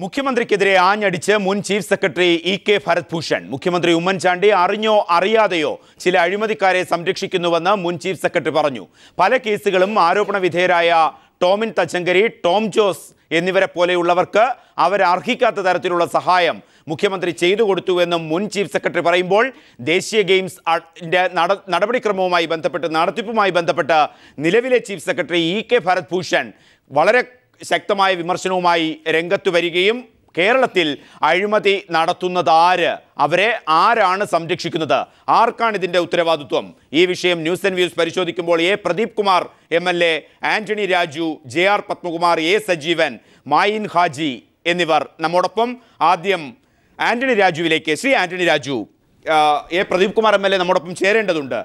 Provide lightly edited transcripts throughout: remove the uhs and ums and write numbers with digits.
മുഖ്യമന്ത്രിക്കെതിരെ ആഞ്ഞടിച്ച് മുൻ ചീഫ് സെക്രട്ടറി ഇ.കെ. ഭരത് ഭൂഷൺ. മുഖ്യമന്ത്രി ഉമ്മൻചാണ്ടി അറിഞ്ഞോ അറിയാതെയോ ചില അഴിമതിക്കാരെ സംരക്ഷിക്കുന്നുവെന്ന് മുൻ ചീഫ് സെക്രട്ടറി പറഞ്ഞു. പല കേസുകളും ആരോപണ വിധേയരായ ടോമിൻ തച്ചങ്കരി, ടോം ജോസ് എന്നിവരെ പോലെയുള്ളവർക്ക് അവരർഹിക്കാത്ത തരത്തിലുള്ള സഹായം മുഖ്യമന്ത്രി ചെയ്തു കൊടുത്തുവെന്നും മുൻ ചീഫ് സെക്രട്ടറി പറയുമ്പോൾ ദേശീയ ഗെയിംസ് നടപടിക്രമവുമായി ബന്ധപ്പെട്ട് നടത്തിപ്പുമായി ബന്ധപ്പെട്ട് നിലവിലെ ചീഫ് സെക്രട്ടറി ഇ.കെ. ഭരത് ഭൂഷൺ വളരെ ശക്തമായ വിമർശനവുമായി രംഗത്ത് വരികയും കേരളത്തിൽ അഴിമതി നടത്തുന്നത് അവരെ ആരാണ് സംരക്ഷിക്കുന്നത്, ആർക്കാണ് ഇതിൻ്റെ ഉത്തരവാദിത്വം? ഈ വിഷയം ന്യൂസ് ആൻഡ് വ്യൂസ് പരിശോധിക്കുമ്പോൾ A. Pradeep Kumar MLA, Antony Raju, JR Padmakumar, A. Sajeevan, Mayin Haji എന്നിവർ നമ്മോടൊപ്പം. ആദ്യം ആന്റണി രാജുവിലേക്ക്. ശ്രീ ആന്റണി രാജു, എ. പ്രദീപ് കുമാർ MLA നമ്മോടൊപ്പം ചേരേണ്ടതുണ്ട്.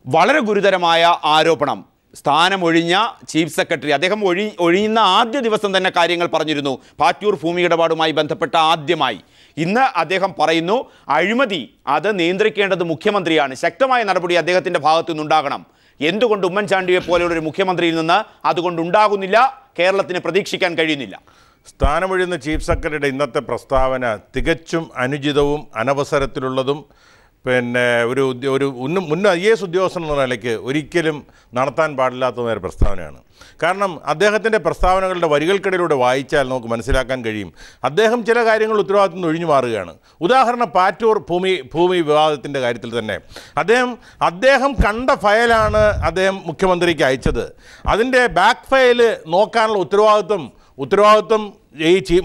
വളരെ ഗുരുതരമായ ആരോപണം. സ്ഥാനമൊഴിഞ്ഞ ചീഫ് സെക്രട്ടറി അദ്ദേഹം ഒഴിയുന്ന ആദ്യ ദിവസം തന്നെ കാര്യങ്ങൾ പറഞ്ഞിരുന്നു. പാറ്റൂർ ഭൂമി ഇടപാടുമായി ബന്ധപ്പെട്ട ആദ്യമായി ഇന്ന് അദ്ദേഹം പറയുന്നു അഴിമതി അത് നിയന്ത്രിക്കേണ്ടത് മുഖ്യമന്ത്രിയാണ്, ശക്തമായ നടപടി അദ്ദേഹത്തിൻ്റെ ഭാഗത്തു നിന്നുണ്ടാകണം. എന്തുകൊണ്ട് ഉമ്മൻചാണ്ടിയെ പോലെയുള്ള ഒരു മുഖ്യമന്ത്രിയിൽ നിന്ന് അതുകൊണ്ടുണ്ടാകുന്നില്ല? കേരളത്തിന് പ്രതീക്ഷിക്കാൻ കഴിയുന്നില്ല. സ്ഥാനമൊഴിയുന്ന ചീഫ് സെക്രട്ടറിയുടെ ഇന്നത്തെ പ്രസ്താവന തികച്ചും അനുചിതവും അനവസരത്തിലുള്ളതും ഒരു മുൻ IAS ഉദ്യോഗസ്ഥൻ എന്ന നിലയ്ക്ക് ഒരിക്കലും നടത്താൻ പാടില്ലാത്തതൊരു പ്രസ്താവനയാണ്. കാരണം അദ്ദേഹത്തിൻ്റെ പ്രസ്താവനകളുടെ വരികൾക്കിടയിലൂടെ വായിച്ചാൽ നമുക്ക് മനസ്സിലാക്കാൻ കഴിയും അദ്ദേഹം ചില കാര്യങ്ങൾ ഉത്തരവാദിത്വം ഒഴിഞ്ഞു മാറുകയാണ്. ഉദാഹരണം പാറ്റൂർ ഭൂമി വിവാദത്തിൻ്റെ കാര്യത്തിൽ തന്നെ അദ്ദേഹം കണ്ട ഫയലാണ് അദ്ദേഹം മുഖ്യമന്ത്രിക്ക് അയച്ചത്. അതിൻ്റെ ബാക്ക് ഫയൽ നോക്കാനുള്ള ഉത്തരവാദിത്വം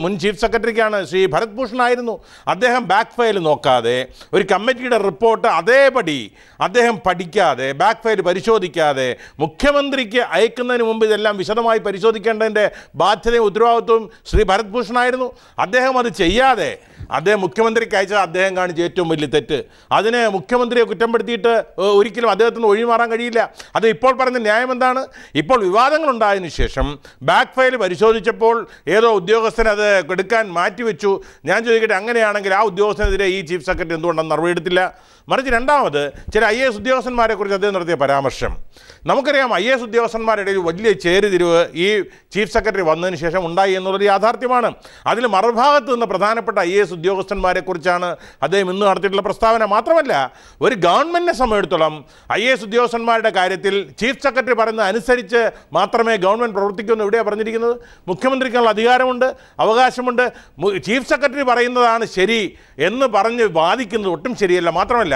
മുൻ ചീഫ് സെക്രട്ടറിക്കാണ്. ശ്രീ ഭരത് ഭൂഷൺ ആയിരുന്നു. അദ്ദേഹം ബാക്ക് ഫയൽ നോക്കാതെ ഒരു കമ്മിറ്റിയുടെ റിപ്പോർട്ട് അതേപടി അദ്ദേഹം പഠിക്കാതെ ബാക്ക് ഫയൽ പരിശോധിക്കാതെ മുഖ്യമന്ത്രിക്ക് അയക്കുന്നതിന് മുമ്പ് ഇതെല്ലാം വിശദമായി പരിശോധിക്കേണ്ടതിൻ്റെ ബാധ്യതയും ഉത്തരവാദിത്വവും ശ്രീ ഭരത് ഭൂഷൺ ആയിരുന്നു. അദ്ദേഹം അത് ചെയ്യാതെ അദ്ദേഹം മുഖ്യമന്ത്രിക്ക് അയച്ചത് അദ്ദേഹം കാണിച്ച ഏറ്റവും വലിയ തെറ്റ്. അതിന് മുഖ്യമന്ത്രിയെ കുറ്റപ്പെടുത്തിയിട്ട് ഒരിക്കലും അദ്ദേഹത്തിന് ഒഴിമാറാൻ കഴിയില്ല. അത് ഇപ്പോൾ പറയുന്ന ന്യായം എന്താണ്? ഇപ്പോൾ വിവാദങ്ങളുണ്ടായതിനു ശേഷം ബാക്ക് ഫയൽ പരിശോധിച്ചപ്പോൾ ഏതോ ഉദ്യോഗസ്ഥൻ അത് എടുക്കാൻ മാറ്റിവെച്ചു. ഞാൻ ചോദിക്കട്ടെ, അങ്ങനെയാണെങ്കിൽ ആ ഉദ്യോഗസ്ഥനെതിരെ ഈ ചീഫ് സെക്രട്ടറി എന്തുകൊണ്ടാണ് നടപടിയെടുത്തില്ല? മറിച്ച് രണ്ടാമത് ചില IAS ഉദ്യോഗസ്ഥന്മാരെക്കുറിച്ച് അദ്ദേഹം നടത്തിയ പരാമർശം നമുക്കറിയാം. IAS ഉദ്യോഗസ്ഥന്മാരുടെ ഇടയിൽ വലിയ ചേരുതിരിവ് ഈ ചീഫ് സെക്രട്ടറി വന്നതിന് ശേഷം ഉണ്ടായി എന്നുള്ളൊരു യാഥാർത്ഥ്യമാണ്. അതിൽ മറുഭാഗത്ത് നിന്ന് പ്രധാനപ്പെട്ട IAS ഉദ്യോഗസ്ഥന്മാരെക്കുറിച്ചാണ് അദ്ദേഹം ഇന്ന് നടത്തിയിട്ടുള്ള പ്രസ്താവന. മാത്രമല്ല, ഒരു ഗവൺമെൻറ്റിനെ സംബന്ധിച്ചിടത്തോളം IAS ഉദ്യോഗസ്ഥന്മാരുടെ കാര്യത്തിൽ ചീഫ് സെക്രട്ടറി പറയുന്നത് അനുസരിച്ച് മാത്രമേ ഗവൺമെൻറ് പ്രവർത്തിക്കൂ എന്ന് എവിടെയാണ് പറഞ്ഞിരിക്കുന്നത്? മുഖ്യമന്ത്രിക്കുള്ള അധികാരമുണ്ട്, അവകാശമുണ്ട്. ചീഫ് സെക്രട്ടറി പറയുന്നതാണ് ശരി എന്ന് പറഞ്ഞ് വാദിക്കുന്നത് ഒട്ടും ശരിയല്ല. മാത്രമല്ല,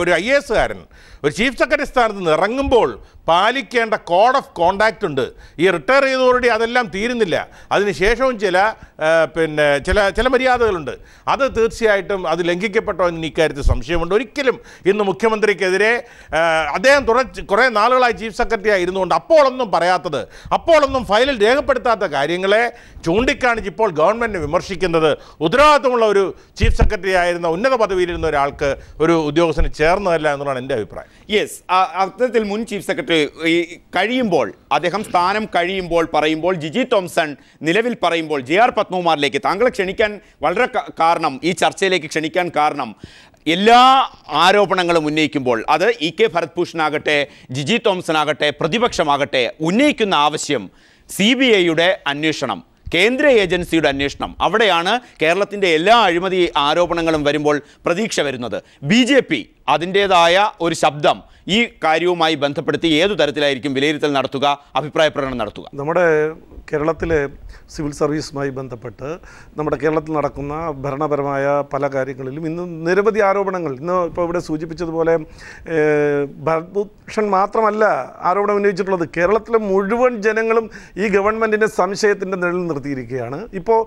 ഒരു IASകാരൻ ഒരു ചീഫ് സെക്രട്ടറി സ്ഥാനത്ത് നിന്ന് ഇറങ്ങുമ്പോൾ പാലിക്കേണ്ട കോഡ് ഓഫ് കോണ്ടാക്റ്റ് ഉണ്ട്. ഈ റിട്ടയർ ചെയ്തതോടുകൂടി അതെല്ലാം തീരുന്നില്ല. അതിനുശേഷവും ചില മര്യാദകളുണ്ട്. അത് തീർച്ചയായിട്ടും അത് ലംഘിക്കപ്പെട്ടോ എന്ന് ഇക്കാര്യത്തിൽ സംശയമുണ്ട്. ഒരിക്കലും ഇന്ന് മുഖ്യമന്ത്രിക്കെതിരെ അദ്ദേഹം കുറേ നാളുകളായി ചീഫ് സെക്രട്ടറി ആയിരുന്നുകൊണ്ട് അപ്പോഴൊന്നും പറയാത്തത്, അപ്പോഴൊന്നും ഫയലിൽ രേഖപ്പെടുത്താത്ത കാര്യങ്ങളെ ചൂണ്ടിക്കാണിച്ച് ഇപ്പോൾ ഗവൺമെൻറ്റിനെ വിമർശിക്കുന്നത് ഉത്തരവാദിത്തമുള്ള ഒരു ചീഫ് സെക്രട്ടറി ആയിരുന്ന ഉന്നത പദവിയിലിരുന്ന ഒരാൾക്ക്, ഒരു ഉദ്യോഗസ്ഥന് ചേർന്നതല്ല എന്നുള്ളതാണ് എൻ്റെ അഭിപ്രായം. യെസ്, അർത്ഥത്തിൽ മുൻ ചീഫ് സെക്രട്ടറി കഴിയുമ്പോൾ അദ്ദേഹം സ്ഥാനം കഴിയുമ്പോൾ പറയുമ്പോൾ ജിജി തോംസൺ നിലവിൽ പറയുമ്പോൾ JR പത്മകുമാറിലേക്ക് താങ്കളെ ക്ഷണിക്കാൻ വളരെ കാരണം, ഈ ചർച്ചയിലേക്ക് ക്ഷണിക്കാൻ കാരണം, എല്ലാ ആരോപണങ്ങളും ഉന്നയിക്കുമ്പോൾ അത് ഇ.കെ. ഭരത് ഭൂഷൺ ആകട്ടെ, ജിജി തോംസൺ ആകട്ടെ, പ്രതിപക്ഷമാകട്ടെ, ഉന്നയിക്കുന്ന ആവശ്യം CBIയുടെ അന്വേഷണം, കേന്ദ്ര ഏജൻസിയുടെ അന്വേഷണം. അവിടെയാണ് കേരളത്തിൻ്റെ എല്ലാ അഴിമതി ആരോപണങ്ങളും വരുമ്പോൾ പ്രതീക്ഷ വരുന്നത്. BJP അതിൻ്റേതായ ഒരു ശബ്ദം ഈ കാര്യവുമായി ബന്ധപ്പെടുത്തി ഏതു തരത്തിലായിരിക്കും വിലയിരുത്തൽ നടത്തുക, അഭിപ്രായ പ്രകടനം നടത്തുക? നമ്മുടെ കേരളത്തിലെ സിവിൽ സർവീസുമായി ബന്ധപ്പെട്ട് നമ്മുടെ കേരളത്തിൽ നടക്കുന്ന ഭരണപരമായ പല കാര്യങ്ങളിലും ഇന്ന് നിരവധി ആരോപണങ്ങൾ, ഇന്ന് ഇപ്പോൾ ഇവിടെ സൂചിപ്പിച്ചതുപോലെ ഭരത് ഭൂഷൺ മാത്രമല്ല ആരോപണം ഉന്നയിച്ചിട്ടുള്ളത്, കേരളത്തിലെ മുഴുവൻ ജനങ്ങളും ഈ ഗവൺമെൻറ്റിൻ്റെ സംശയത്തിൻ്റെ നിഴലിൽ നിർത്തിയിരിക്കുകയാണ്. ഇപ്പോൾ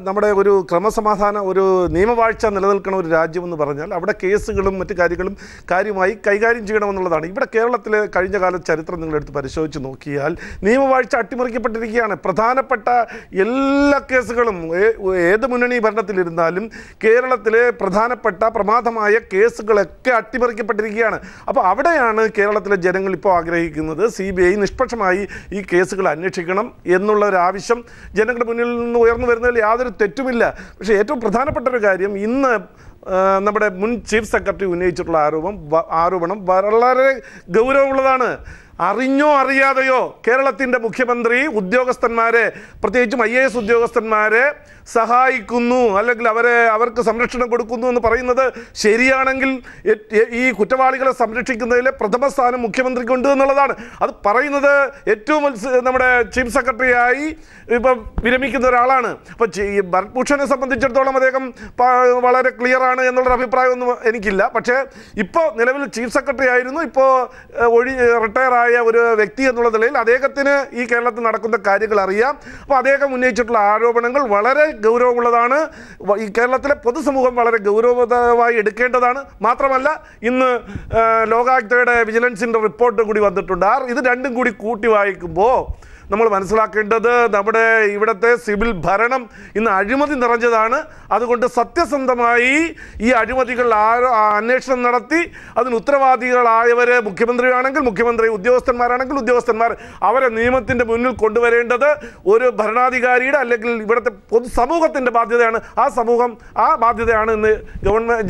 നമ്മുടെ ഒരു ക്രമസമാധാന ഒരു നിയമവാഴ്ച നിലനിൽക്കുന്ന ഒരു രാജ്യമെന്ന് പറഞ്ഞാൽ അവിടെ കേസുകളും മറ്റു കാര്യങ്ങളും കാര്യമായി കൈകാര്യം ചെയ്യണമെന്നുള്ളതാണ്. ഇവിടെ കേരളത്തിലെ കഴിഞ്ഞ കാല ചരിത്രം നിങ്ങളെടുത്ത് പരിശോധിച്ച് നോക്കിയാൽ നിയമവാഴ്ച അട്ടിമറിക്കപ്പെട്ടിരിക്കുകയാണ്. പ്രധാനപ്പെട്ട എല്ലാ കേസുകളും ഏത് മുന്നണി ഭരണത്തിലിരുന്നാലും കേരളത്തിലെ പ്രധാനപ്പെട്ട പ്രമാദമായ കേസുകളൊക്കെ അട്ടിമറിക്കപ്പെട്ടിരിക്കുകയാണ്. അപ്പോൾ അവിടെയാണ് കേരളത്തിലെ ജനങ്ങൾ ഇപ്പോൾ ആഗ്രഹിക്കുന്നത് CBI നിഷ്പക്ഷമായി ഈ കേസുകൾ അന്വേഷിക്കണം എന്നുള്ള ഒരു ആവശ്യം ജനങ്ങളുടെ മുന്നിൽ നിന്ന് ഉയർന്നു വരുന്നതിൽ യാതൊരു തെറ്റുമില്ല. പക്ഷേ ഏറ്റവും പ്രധാനപ്പെട്ട ഒരു കാര്യം, ഇന്ന് നമ്മുടെ മുൻ ചീഫ് സെക്രട്ടറി ഉന്നയിച്ചിട്ടുള്ള ആരോപണം വളരെ ഗൗരവമുള്ളതാണ്. അറിഞ്ഞോ അറിയാതെയോ കേരളത്തിൻ്റെ മുഖ്യമന്ത്രി ഉദ്യോഗസ്ഥന്മാരെ, പ്രത്യേകിച്ചും IAS ഉദ്യോഗസ്ഥന്മാരെ സഹായിക്കുന്നു, അല്ലെങ്കിൽ അവർക്ക് സംരക്ഷണം കൊടുക്കുന്നു എന്ന് പറയുന്നത് ശരിയാണെങ്കിൽ ഈ കുറ്റവാളികളെ സംരക്ഷിക്കുന്നതിലെ പ്രഥമ സ്ഥാനം മുഖ്യമന്ത്രിക്കുണ്ട് എന്നുള്ളതാണ്. അത് പറയുന്നത് ഏറ്റവും നമ്മുടെ ചീഫ് സെക്രട്ടറിയായി ഇപ്പം വിരമിക്കുന്ന ഒരാളാണ്. അപ്പോൾ ഭരത് ഭൂഷണെ സംബന്ധിച്ചിടത്തോളം അദ്ദേഹം വളരെ ക്ലിയർ ആണ് എന്നുള്ളൊരു അഭിപ്രായമൊന്നും എനിക്കില്ല. പക്ഷേ ഇപ്പോൾ നിലവിൽ ചീഫ് സെക്രട്ടറി ആയിരുന്നു, ഇപ്പോൾ റിട്ടയർ ആയ ഒരു വ്യക്തി എന്നുള്ള നിലയിൽ അദ്ദേഹത്തിന് ഈ കേരളത്തിൽ നടക്കുന്ന കാര്യങ്ങൾ അറിയാം. അപ്പോൾ അദ്ദേഹം ഉന്നയിച്ചിട്ടുള്ള ആരോപണങ്ങൾ വളരെ ഗൗരവമുള്ളതാണ്. ഈ കേരളത്തിലെ പൊതുസമൂഹം വളരെ ഗൗരവമായി എടുക്കേണ്ടതാണ്. മാത്രമല്ല, ഇന്ന് ലോകായുക്തയുടെ വിജിലൻസിൻ്റെ റിപ്പോർട്ട് കൂടി വന്നിട്ടുണ്ട്. ഇത് രണ്ടും കൂടി കൂട്ടി വായിക്കുമ്പോൾ നമ്മൾ മനസ്സിലാക്കേണ്ടത് നമ്മുടെ ഇവിടുത്തെ സിവിൽ ഭരണം ഇന്ന് അഴിമതി നിറഞ്ഞതാണ്. അതുകൊണ്ട് സത്യസന്ധമായി ഈ അഴിമതികൾ അന്വേഷണം നടത്തി അതിന് ഉത്തരവാദികളായവർ മുഖ്യമന്ത്രിയാണെങ്കിൽ മുഖ്യമന്ത്രി, ഉദ്യോഗസ്ഥന്മാരാണെങ്കിൽ ഉദ്യോഗസ്ഥന്മാർ, അവരെ നിയമത്തിൻ്റെ മുന്നിൽ കൊണ്ടുവരേണ്ടത് ഒരു ഭരണാധികാരിയുടെ അല്ലെങ്കിൽ ഇവിടുത്തെ പൊതുസമൂഹത്തിൻ്റെ ബാധ്യതയാണ്. ആ ബാധ്യതയാണ് ഇന്ന്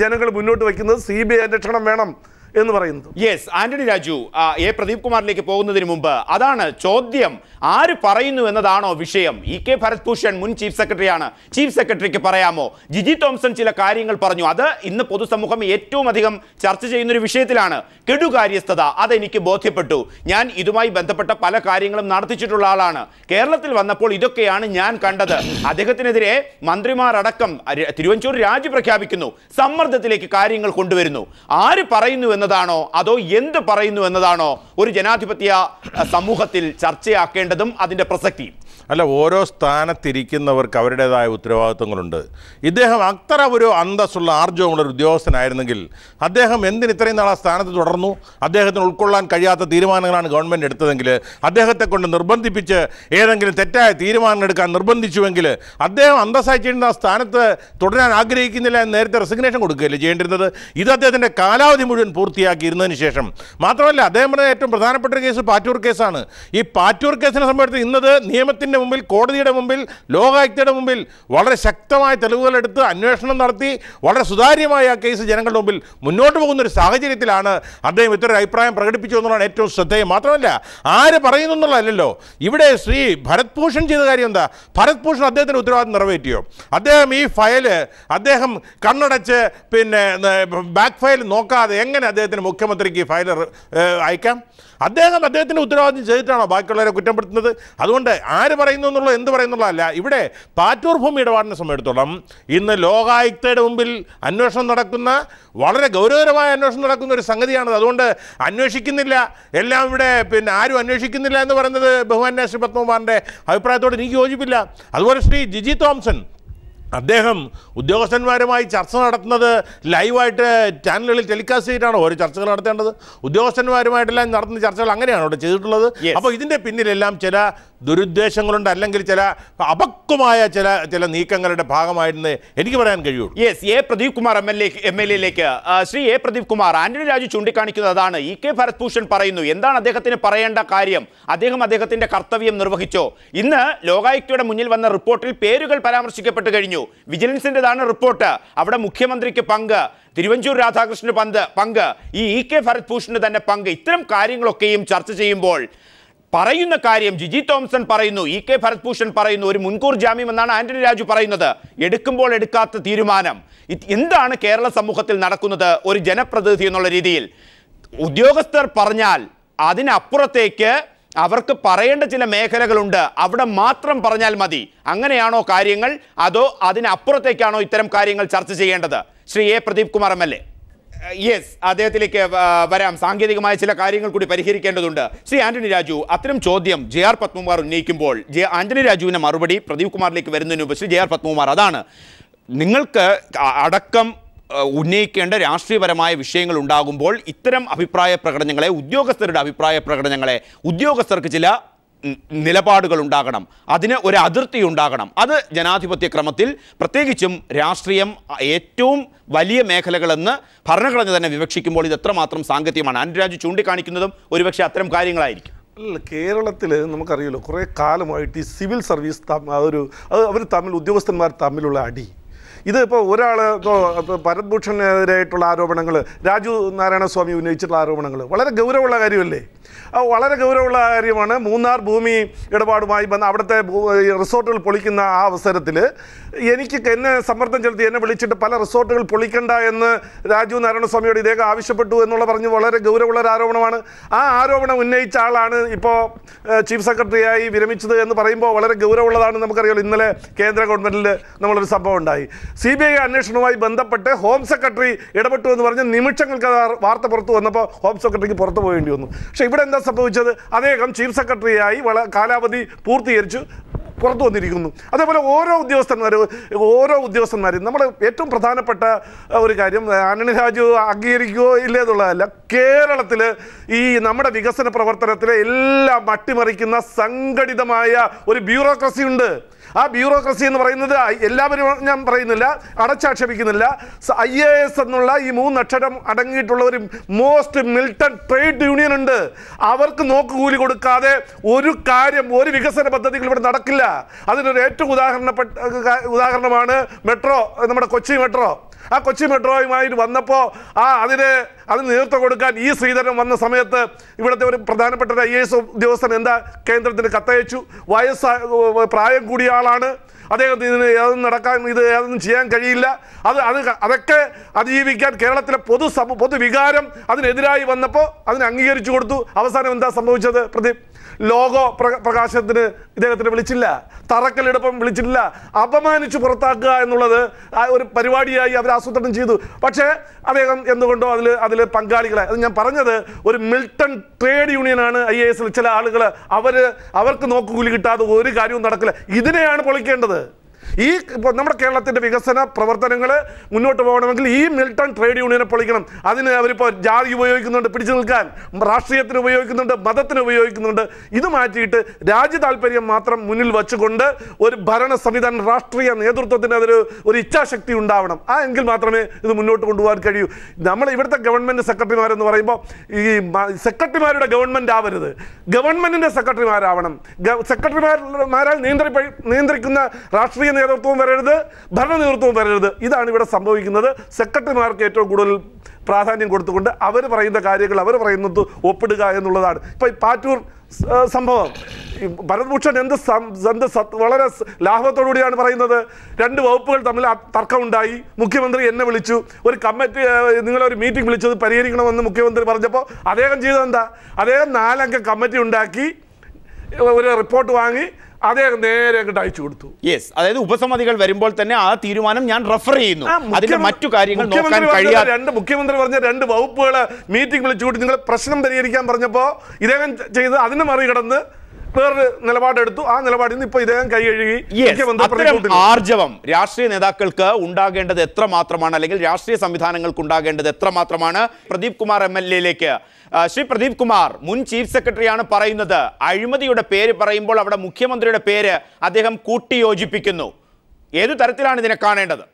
ജനങ്ങൾ മുന്നോട്ട് വയ്ക്കുന്നത്. CBI അന്വേഷണം വേണം എന്ന് പറയുന്നത്. യെസ്, ആന്റണി രാജു, പ്രദീപ് കുമാറിലേക്ക് പോകുന്നതിന് മുമ്പ് അതാണ് ചോദ്യം. ആര് പറയുന്നു എന്നതാണോ വിഷയം? EK ഭരത് ഭൂഷൺ മുൻ ചീഫ് സെക്രട്ടറിയാണ്. ചീഫ് സെക്രട്ടറിക്ക് പറയാമോ? ജിജി തോംസൺ ചില കാര്യങ്ങൾ പറഞ്ഞു. അത് ഇന്ന് പൊതുസമൂഹം ഏറ്റവും അധികം ചർച്ച ചെയ്യുന്ന ഒരു വിഷയത്തിലാണ്. കെടുകാര്യസ്ഥത, അതെനിക്ക് ബോധ്യപ്പെട്ടു. ഞാൻ ഇതുമായി ബന്ധപ്പെട്ട പല കാര്യങ്ങളും നടത്തിച്ചിട്ടുള്ള ആളാണ്. കേരളത്തിൽ വന്നപ്പോൾ ഇതൊക്കെയാണ് ഞാൻ കണ്ടത്. അദ്ദേഹത്തിനെതിരെ മന്ത്രിമാരടക്കം തിരുവഞ്ചൂർ രാജി പ്രഖ്യാപിക്കുന്നു. സമ്മർദ്ദത്തിലേക്ക് കാര്യങ്ങൾ കൊണ്ടുവരുന്നു. ആര് പറയുന്നു എന്നതാണോ അതോ എന്ത് പറയുന്നു എന്നതാണോ ഒരു ജനാധിപത്യ സമൂഹത്തിൽ ചർച്ചയാക്കേണ്ടതും അതിന്റെ പ്രസക്തിയും? അല്ല, ഓരോ സ്ഥാനത്തിരിക്കുന്നവർക്ക് അവരുടേതായ ഉത്തരവാദിത്വങ്ങളുണ്ട്. ഇദ്ദേഹം അത്ര ഒരു അന്തസ്സുള്ള ആർജവമുള്ള ഒരു ഉദ്യോഗസ്ഥനായിരുന്നെങ്കിൽ അദ്ദേഹം എന്തിന് ഇത്രയും നാൾ ആ സ്ഥാനത്ത് തുടർന്നു? അദ്ദേഹത്തിന് ഉൾക്കൊള്ളാൻ കഴിയാത്ത തീരുമാനങ്ങളാണ് ഗവൺമെൻറ് എടുത്തതെങ്കിൽ, അദ്ദേഹത്തെ കൊണ്ട് നിർബന്ധിപ്പിച്ച് ഏതെങ്കിലും തെറ്റായ തീരുമാനങ്ങൾ എടുക്കാൻ നിർബന്ധിച്ചുവെങ്കിൽ അദ്ദേഹം അന്തസ്സായി ചെയ്യുന്ന ആ സ്ഥാനത്ത് തുടരാൻ ആഗ്രഹിക്കുന്നില്ല എന്ന് നേരത്തെ റെസിഗ്നേഷൻ കൊടുക്കുകയല്ലേ ചെയ്യേണ്ടിരുന്നത്? ഇത് അദ്ദേഹത്തിൻ്റെ കാലാവധി മുഴുവൻ പൂർത്തിയാക്കിയിരുന്നതിന് ശേഷം. മാത്രമല്ല, അദ്ദേഹം പറഞ്ഞ ഏറ്റവും പ്രധാനപ്പെട്ട ഒരു കേസ് പാറ്റൂർ കേസാണ്. ഈ പാറ്റൂർ കേസിനെ സംബന്ധിച്ച് ഇന്നത് നിയമത്തിൻ്റെ മുമ്പിൽ, കോടതിയുടെ മുമ്പിൽ, ലോകായുക്തയുടെ മുമ്പിൽ വളരെ ശക്തമായ തെളിവുകളെടുത്ത് അന്വേഷണം നടത്തി വളരെ സുതാര്യമായ ആ കേസ് ജനങ്ങളുടെ മുമ്പിൽ മുന്നോട്ട് പോകുന്ന ഒരു സാഹചര്യത്തിലാണ് അദ്ദേഹം ഇത്തരം അഭിപ്രായം പ്രകടിപ്പിച്ചു എന്നുള്ളതാണ് ഏറ്റവും ശ്രദ്ധേയം. മാത്രമല്ല, ആര് പറയുന്നു എന്നുള്ളതല്ലോ ഇവിടെ ശ്രീ ഭരത് ഭൂഷൺ ചെയ്ത കാര്യം എന്താ? ഭരത് ഭൂഷൺ അദ്ദേഹത്തിൻ്റെ ഉത്തരവാദിത്വം നിറവേറ്റിയോ? അദ്ദേഹം ഈ ഫയല് അദ്ദേഹം കണ്ണടച്ച് ബാക്ക് ഫയൽ നോക്കാതെ എങ്ങനെ അദ്ദേഹത്തിന് മുഖ്യമന്ത്രിക്ക് ഫയൽ അയക്കാം? അദ്ദേഹത്തിൻ്റെ ഉത്തരവാദിത്വം ചെയ്തിട്ടാണോ ബാക്കിയുള്ളവരെ കുറ്റപ്പെടുത്തുന്നത്? അതുകൊണ്ട് ആര് പറയുന്നു എന്നുള്ളത് എന്ത് പറയുന്നുള്ളതല്ല. ഇവിടെ പാറ്റൂർ ഭൂമി ഇടപാടിനെ സംബന്ധിച്ചിടത്തോളം ഇന്ന് ലോകായുക്തയുടെ മുമ്പിൽ അന്വേഷണം നടക്കുന്ന, വളരെ ഗൗരവകരമായ അന്വേഷണം നടക്കുന്ന ഒരു സംഗതിയാണത്. അതുകൊണ്ട് അന്വേഷിക്കുന്നില്ല, എല്ലാം ഇവിടെ ആരും അന്വേഷിക്കുന്നില്ല എന്ന് പറയുന്നത് ബഹുമാന്യ ശ്രീ പത്മകുമാറിൻ്റെ അഭിപ്രായത്തോട് എനിക്ക് യോജിപ്പില്ല. അതുപോലെ ശ്രീ ജിജി തോംസൺ, അദ്ദേഹം ഉദ്യോഗസ്ഥന്മാരുമായി ചർച്ച നടത്തുന്നത് ലൈവായിട്ട് ചാനലുകളിൽ ടെലികാസ്റ്റ് ചെയ്തിട്ടാണോ ഒരു ചർച്ചകൾ നടത്തേണ്ടത്? ഉദ്യോഗസ്ഥന്മാരുമായിട്ടെല്ലാം നടത്തുന്ന ചർച്ചകൾ അങ്ങനെയാണോ ഇവിടെ ചെയ്തിട്ടുള്ളത്? അപ്പോൾ ഇതിൻ്റെ പിന്നിലെല്ലാം ചില ദുരുദ്ദേശങ്ങളുണ്ട്, അല്ലെങ്കിൽ ചില അപക്വമായ ചില നീക്കങ്ങളുടെ ഭാഗമായിരുന്നേ എനിക്ക് പറയാൻ കഴിയുള്ളൂ. യെസ്, പ്രദീപ് കുമാർ MLA-ലേക്ക് ശ്രീ പ്രദീപ് കുമാർ, ആന്റണി രാജു ചൂണ്ടിക്കാണിക്കുന്നത് അതാണ്. EK ഭരത് ഭൂഷൺ പറയുന്നു. എന്താണ് അദ്ദേഹത്തിന് പറയേണ്ട കാര്യം? അദ്ദേഹത്തിന്റെ കർത്തവ്യം നിർവഹിച്ചോ? ഇന്ന് ലോകായുക്തയുടെ മുന്നിൽ വന്ന റിപ്പോർട്ടിൽ പേരുകൾ പരാമർശിക്കപ്പെട്ട് കഴിഞ്ഞു. വിജിലൻസിൻ്റെതാണ് റിപ്പോർട്ട്. അവിടെ മുഖ്യമന്ത്രിക്ക് പങ്ക്, തിരുവഞ്ചൂർ രാധാകൃഷ്ണന് പങ്ക്, ഈ EK ഭരത് ഭൂഷന് തന്നെ പങ്ക്. ഇത്തരം കാര്യങ്ങളൊക്കെയും ചർച്ച ചെയ്യുമ്പോൾ പറയുന്ന കാര്യം ജിജി തോംസൺ പറയുന്നു, EK ഭരത് ഭൂഷൺ പറയുന്നു, ഒരു മുൻകൂർ ജാമ്യം എന്നാണ് ആന്റണി രാജു പറയുന്നത്. എടുക്കുമ്പോൾ എടുക്കാത്ത തീരുമാനം. എന്താണ് കേരള സമൂഹത്തിൽ നടക്കുന്നത്? ഒരു ജനപ്രതിനിധി എന്നുള്ള രീതിയിൽ ഉദ്യോഗസ്ഥർ പറഞ്ഞാൽ അതിനപ്പുറത്തേക്ക് അവർക്ക് പറയേണ്ട ചില മേഖലകളുണ്ട്, അവിടെ മാത്രം പറഞ്ഞാൽ മതി. അങ്ങനെയാണോ കാര്യങ്ങൾ, അതോ അതിനപ്പുറത്തേക്കാണോ ഇത്തരം കാര്യങ്ങൾ ചർച്ച ചെയ്യേണ്ടത്? ശ്രീ പ്രദീപ് കുമാർ MLA. യെസ്, അദ്ദേഹത്തിലേക്ക് വരാം. സാങ്കേതികമായ ചില കാര്യങ്ങൾ കൂടി പരിഹരിക്കേണ്ടതുണ്ട്. ശ്രീ ആന്റണി രാജു, അത്തരം ചോദ്യം JR പത്മകുമാർ ഉന്നയിക്കുമ്പോൾ ആന്റണി രാജുവിൻ്റെ മറുപടി പ്രദീപ് കുമാറിലേക്ക് വരുന്നതിന് മുമ്പ് ശ്രീ JR പത്മകുമാർ, അതാണ് നിങ്ങൾക്ക് അടക്കം ഉന്നയിക്കേണ്ട രാഷ്ട്രീയപരമായ വിഷയങ്ങൾ ഉണ്ടാകുമ്പോൾ ഇത്തരം അഭിപ്രായ പ്രകടനങ്ങളെ, ഉദ്യോഗസ്ഥരുടെ അഭിപ്രായ പ്രകടനങ്ങളെ, ഉദ്യോഗസ്ഥർക്ക് ചില നിലപാടുകൾ ഉണ്ടാകണം, അതിന് ഒരു അതിർത്തി ഉണ്ടാകണം. അത് ജനാധിപത്യ ക്രമത്തിൽ, പ്രത്യേകിച്ചും രാഷ്ട്രീയം ഏറ്റവും വലിയ മേഖലകളെന്ന് ഭരണഘടന തന്നെ വിവക്ഷിക്കുമ്പോൾ ഇത് എത്രമാത്രം സാങ്കത്യമാണ്? ആന്റണി രാജു ചൂണ്ടിക്കാണിക്കുന്നതും ഒരുപക്ഷെ അത്തരം കാര്യങ്ങളായിരിക്കും. അല്ല, കേരളത്തിൽ നമുക്കറിയാലോ, കുറേ കാലമായിട്ട് ഈ സിവിൽ സർവീസ് അവർ തമ്മിൽ, ഉദ്യോഗസ്ഥന്മാർ തമ്മിലുള്ള അടി, ഇത് ഇപ്പോൾ ഒരാൾ ഭരത് ഭൂഷണെതിരായിട്ടുള്ള ആരോപണങ്ങൾ, രാജു നാരായണസ്വാമി ഉന്നയിച്ചിട്ടുള്ള ആരോപണങ്ങൾ വളരെ ഗൗരവമുള്ള കാര്യമല്ലേ? വളരെ ഗൗരവമുള്ള കാര്യമാണ്. മൂന്നാർ ഭൂമി ഇടപാടുമായി അവിടുത്തെ റിസോർട്ടുകൾ പൊളിക്കുന്ന ആ അവസരത്തിൽ എന്നെ സമ്മർദ്ദം ചെലുത്തി എന്നെ വിളിച്ചിട്ട് പല റിസോർട്ടുകൾ പൊളിക്കണ്ട എന്ന് രാജു നാരായണസ്വാമിയോട് ഇദ്ദേഹം ആവശ്യപ്പെട്ടു എന്നുള്ള പറഞ്ഞ് വളരെ ഗൗരവമുള്ള ഒരു ആരോപണമാണ്. ആ ആരോപണം ഉന്നയിച്ച ആളാണ് ഇപ്പോൾ ചീഫ് സെക്രട്ടറിയായി വിരമിച്ചത് എന്ന് പറയുമ്പോൾ വളരെ ഗൗരവമുള്ളതാണ്. നമുക്കറിയാമല്ലോ, ഇന്നലെ കേന്ദ്ര ഗവൺമെൻറ്റിൽ നമ്മളൊരു സംഭവം ഉണ്ടായി. CBI അന്വേഷണവുമായി ബന്ധപ്പെട്ട് ഹോം സെക്രട്ടറി ഇടപെട്ടു എന്ന് പറഞ്ഞ് നിമിഷങ്ങൾക്ക് വാർത്ത പുറത്തു വന്നപ്പോൾ ഹോം സെക്രട്ടറിക്ക് പുറത്തു പോകേണ്ടി വന്നു. പക്ഷേ ഇവിടെ എന്താ സംഭവിച്ചത്? അദ്ദേഹം ചീഫ് സെക്രട്ടറിയായി കാലാവധി പൂർത്തീകരിച്ചു പുറത്തു വന്നിരിക്കുന്നു. അതേപോലെ ഓരോ ഉദ്യോഗസ്ഥന്മാരും നമ്മൾ ഏറ്റവും പ്രധാനപ്പെട്ട ഒരു കാര്യം ആന്റണി രാജു അംഗീകരിക്കുകയോ ഇല്ലേ എന്നുള്ളതല്ല. കേരളത്തിൽ ഈ നമ്മുടെ വികസന പ്രവർത്തനത്തിലെ എല്ലാം അട്ടിമറിക്കുന്ന സംഘടിതമായ ഒരു ബ്യൂറോക്രസി ഉണ്ട്. ആ ബ്യൂറോക്രസി എന്ന് പറയുന്നത് എല്ലാവരും ഞാൻ പറയുന്നില്ല, അടച്ചാക്ഷേപിക്കുന്നില്ല. IAS എന്നുള്ള ഈ 3 അക്ഷരം അടങ്ങിയിട്ടുള്ള ഒരു മോസ്റ്റ് മിൽട്ടൺ ട്രേഡ് യൂണിയൻ ഉണ്ട്. അവർക്ക് നോക്കുകൂലി കൊടുക്കാതെ ഒരു വികസന പദ്ധതികൾ ഇവിടെ നടക്കില്ല. അതിനൊരു ഏറ്റവും ഉദാഹരണമാണ് മെട്രോ, നമ്മുടെ കൊച്ചി മെട്രോ. ആ കൊച്ചി മെട്രോയുമായിട്ട് വന്നപ്പോൾ അതിന് നേതൃത്വം കൊടുക്കാൻ ശ്രീധരൻ വന്ന സമയത്ത് ഇവിടുത്തെ ഒരു പ്രധാനപ്പെട്ട ഒരു IAS ഉദ്യോഗസ്ഥൻ കേന്ദ്രത്തിന് കത്തയച്ചു. പ്രായം കൂടിയ ആളാണ് അദ്ദേഹത്തിന് ഏതൊന്നും ചെയ്യാൻ കഴിയില്ല. അതൊക്കെ അതിജീവിക്കാൻ കേരളത്തിലെ പൊതുവികാരം അതിനെതിരായി വന്നപ്പോൾ അതിനെ അംഗീകരിച്ചു കൊടുത്തു. അവസാനം എന്താ സംഭവിച്ചത്? പ്രദീപ്, ലോഗോ പ്രകാശനത്തിന് ഇദ്ദേഹത്തിന് വിളിച്ചില്ല, തറക്കല്ലിടപ്പം വിളിച്ചിട്ടില്ല. അപമാനിച്ചു പുറത്താക്കുക എന്നുള്ളത് ഒരു പരിപാടിയായി അവർ ആസൂത്രണം ചെയ്തു. പക്ഷേ അദ്ദേഹം എന്തുകൊണ്ടോ അതിൽ പങ്കാളികളായി. അത് ഞാൻ പറഞ്ഞത് ഒരു മിൽട്ടൺ ട്രേഡ് യൂണിയനാണ് IAS ചില ആളുകൾ. അവർക്ക് നോക്കുകൂലി കിട്ടാതെ ഒരു കാര്യവും നടക്കില്ല. ഇതിനെയാണ് പൊളിക്കേണ്ടത്. നമ്മുടെ കേരളത്തിൻ്റെ വികസന പ്രവർത്തനങ്ങൾ മുന്നോട്ട് പോകണമെങ്കിൽ ഈ മിൽട്ടൺ ട്രേഡ് യൂണിയനെ പൊളിക്കണം. അതിന് അവരിപ്പോൾ ജാതി ഉപയോഗിക്കുന്നുണ്ട്, പിടിച്ചു നിൽക്കാൻ രാഷ്ട്രീയത്തിന് ഉപയോഗിക്കുന്നുണ്ട്, മതത്തിന് ഉപയോഗിക്കുന്നുണ്ട്. ഇത് മാറ്റിയിട്ട് രാജ്യ താല്പര്യം മാത്രം മുന്നിൽ വച്ചുകൊണ്ട് ഒരു ഭരണ സംവിധാനം, രാഷ്ട്രീയ നേതൃത്വത്തിന് ഒരു ഇച്ഛാശക്തി ഉണ്ടാവണം. എങ്കിൽ മാത്രമേ ഇത് മുന്നോട്ട് കൊണ്ടുപോകാൻ കഴിയൂ. നമ്മൾ ഇവിടുത്തെ ഗവൺമെൻറ് സെക്രട്ടറിമാരെന്ന് പറയുമ്പോൾ ഈ സെക്രട്ടറിമാരുടെ ഗവൺമെൻറ് ആവരുത്, ഗവൺമെൻറ്റിൻ്റെ സെക്രട്ടറിമാരാവണം. സെക്രട്ടറിമാരാൽ നിയന്ത്രിക്കുന്ന രാഷ്ട്രീയ നേതൃത്വവും വരരുത്, ഭരണ നേതൃത്വവും വരരുത്. ഇതാണ് ഇവിടെ സംഭവിക്കുന്നത്. സെക്രട്ടറിമാർക്ക് ഏറ്റവും കൂടുതൽ പ്രാധാന്യം കൊടുത്തുകൊണ്ട് അവർ പറയുന്ന കാര്യങ്ങൾ അവർ പറയുന്നത് ഒപ്പിടുക എന്നുള്ളതാണ്. ഇപ്പോൾ ഈ പാറ്റൂർ സംഭവം, ഭരത് ഭൂഷൺ വളരെ ലാഘവത്തോടുകൂടിയാണ് പറയുന്നത്. 2 വകുപ്പുകൾ തമ്മിൽ തർക്കമുണ്ടായി. മുഖ്യമന്ത്രി എന്നെ വിളിച്ചു, ഒരു കമ്മിറ്റി, നിങ്ങളൊരു മീറ്റിംഗ് വിളിച്ചത് പരിഹരിക്കണമെന്ന് മുഖ്യമന്ത്രി പറഞ്ഞപ്പോൾ അദ്ദേഹം ചെയ്തതെന്താ? അദ്ദേഹം 4 അംഗ കമ്മിറ്റി ഉണ്ടാക്കി ഒരു റിപ്പോർട്ട് വാങ്ങി അദ്ദേഹം നേരെ അങ്ങോട്ട് അയച്ചു കൊടുത്തു. യെസ്, അതായത് ഉപസമിതികൾ വരുമ്പോൾ തന്നെ ആ തീരുമാനം ഞാൻ റെഫർ ചെയ്യുന്നു. അതിന്റെ മറ്റു കാര്യങ്ങൾ നോക്കാൻ കഴിയാതെ മുഖ്യമന്ത്രി പറഞ്ഞ 2 വകുപ്പുകൾ മീറ്റിംഗ് വിളിച്ചുകൂടി നിങ്ങൾ പ്രശ്നം പരിഹരിക്കാൻ പറഞ്ഞപ്പോൾ ഇദ്ദേഹം ചെയ്ത് അതിന് മറികടന്ന് വേറൊരു നിലപാടെടുത്തു. ആ നിലപാടിൽ നിന്ന് ഇപ്പൊ ഇദ്ദേഹം കൈ കഴുകി. ആർജവം രാഷ്ട്രീയ നേതാക്കൾക്ക് ഉണ്ടാകേണ്ടത് എത്രമാത്രമാണ്, അല്ലെങ്കിൽ രാഷ്ട്രീയ സംവിധാനങ്ങൾക്ക് ഉണ്ടാകേണ്ടത് എത്രമാത്രമാണ്? പ്രദീപ് കുമാർ MLA-യിലേക്ക്. ശ്രീ പ്രദീപ് കുമാർ, മുൻ ചീഫ് സെക്രട്ടറിയാണ് പറയുന്നത്. അഴിമതിയുടെ പേര് പറയുമ്പോൾ അവിടെ മുഖ്യമന്ത്രിയുടെ പേര് അദ്ദേഹം കൂട്ടിയോജിപ്പിക്കുന്നു. ഏതു തരത്തിലാണ് ഇതിനെ കാണേണ്ടത്?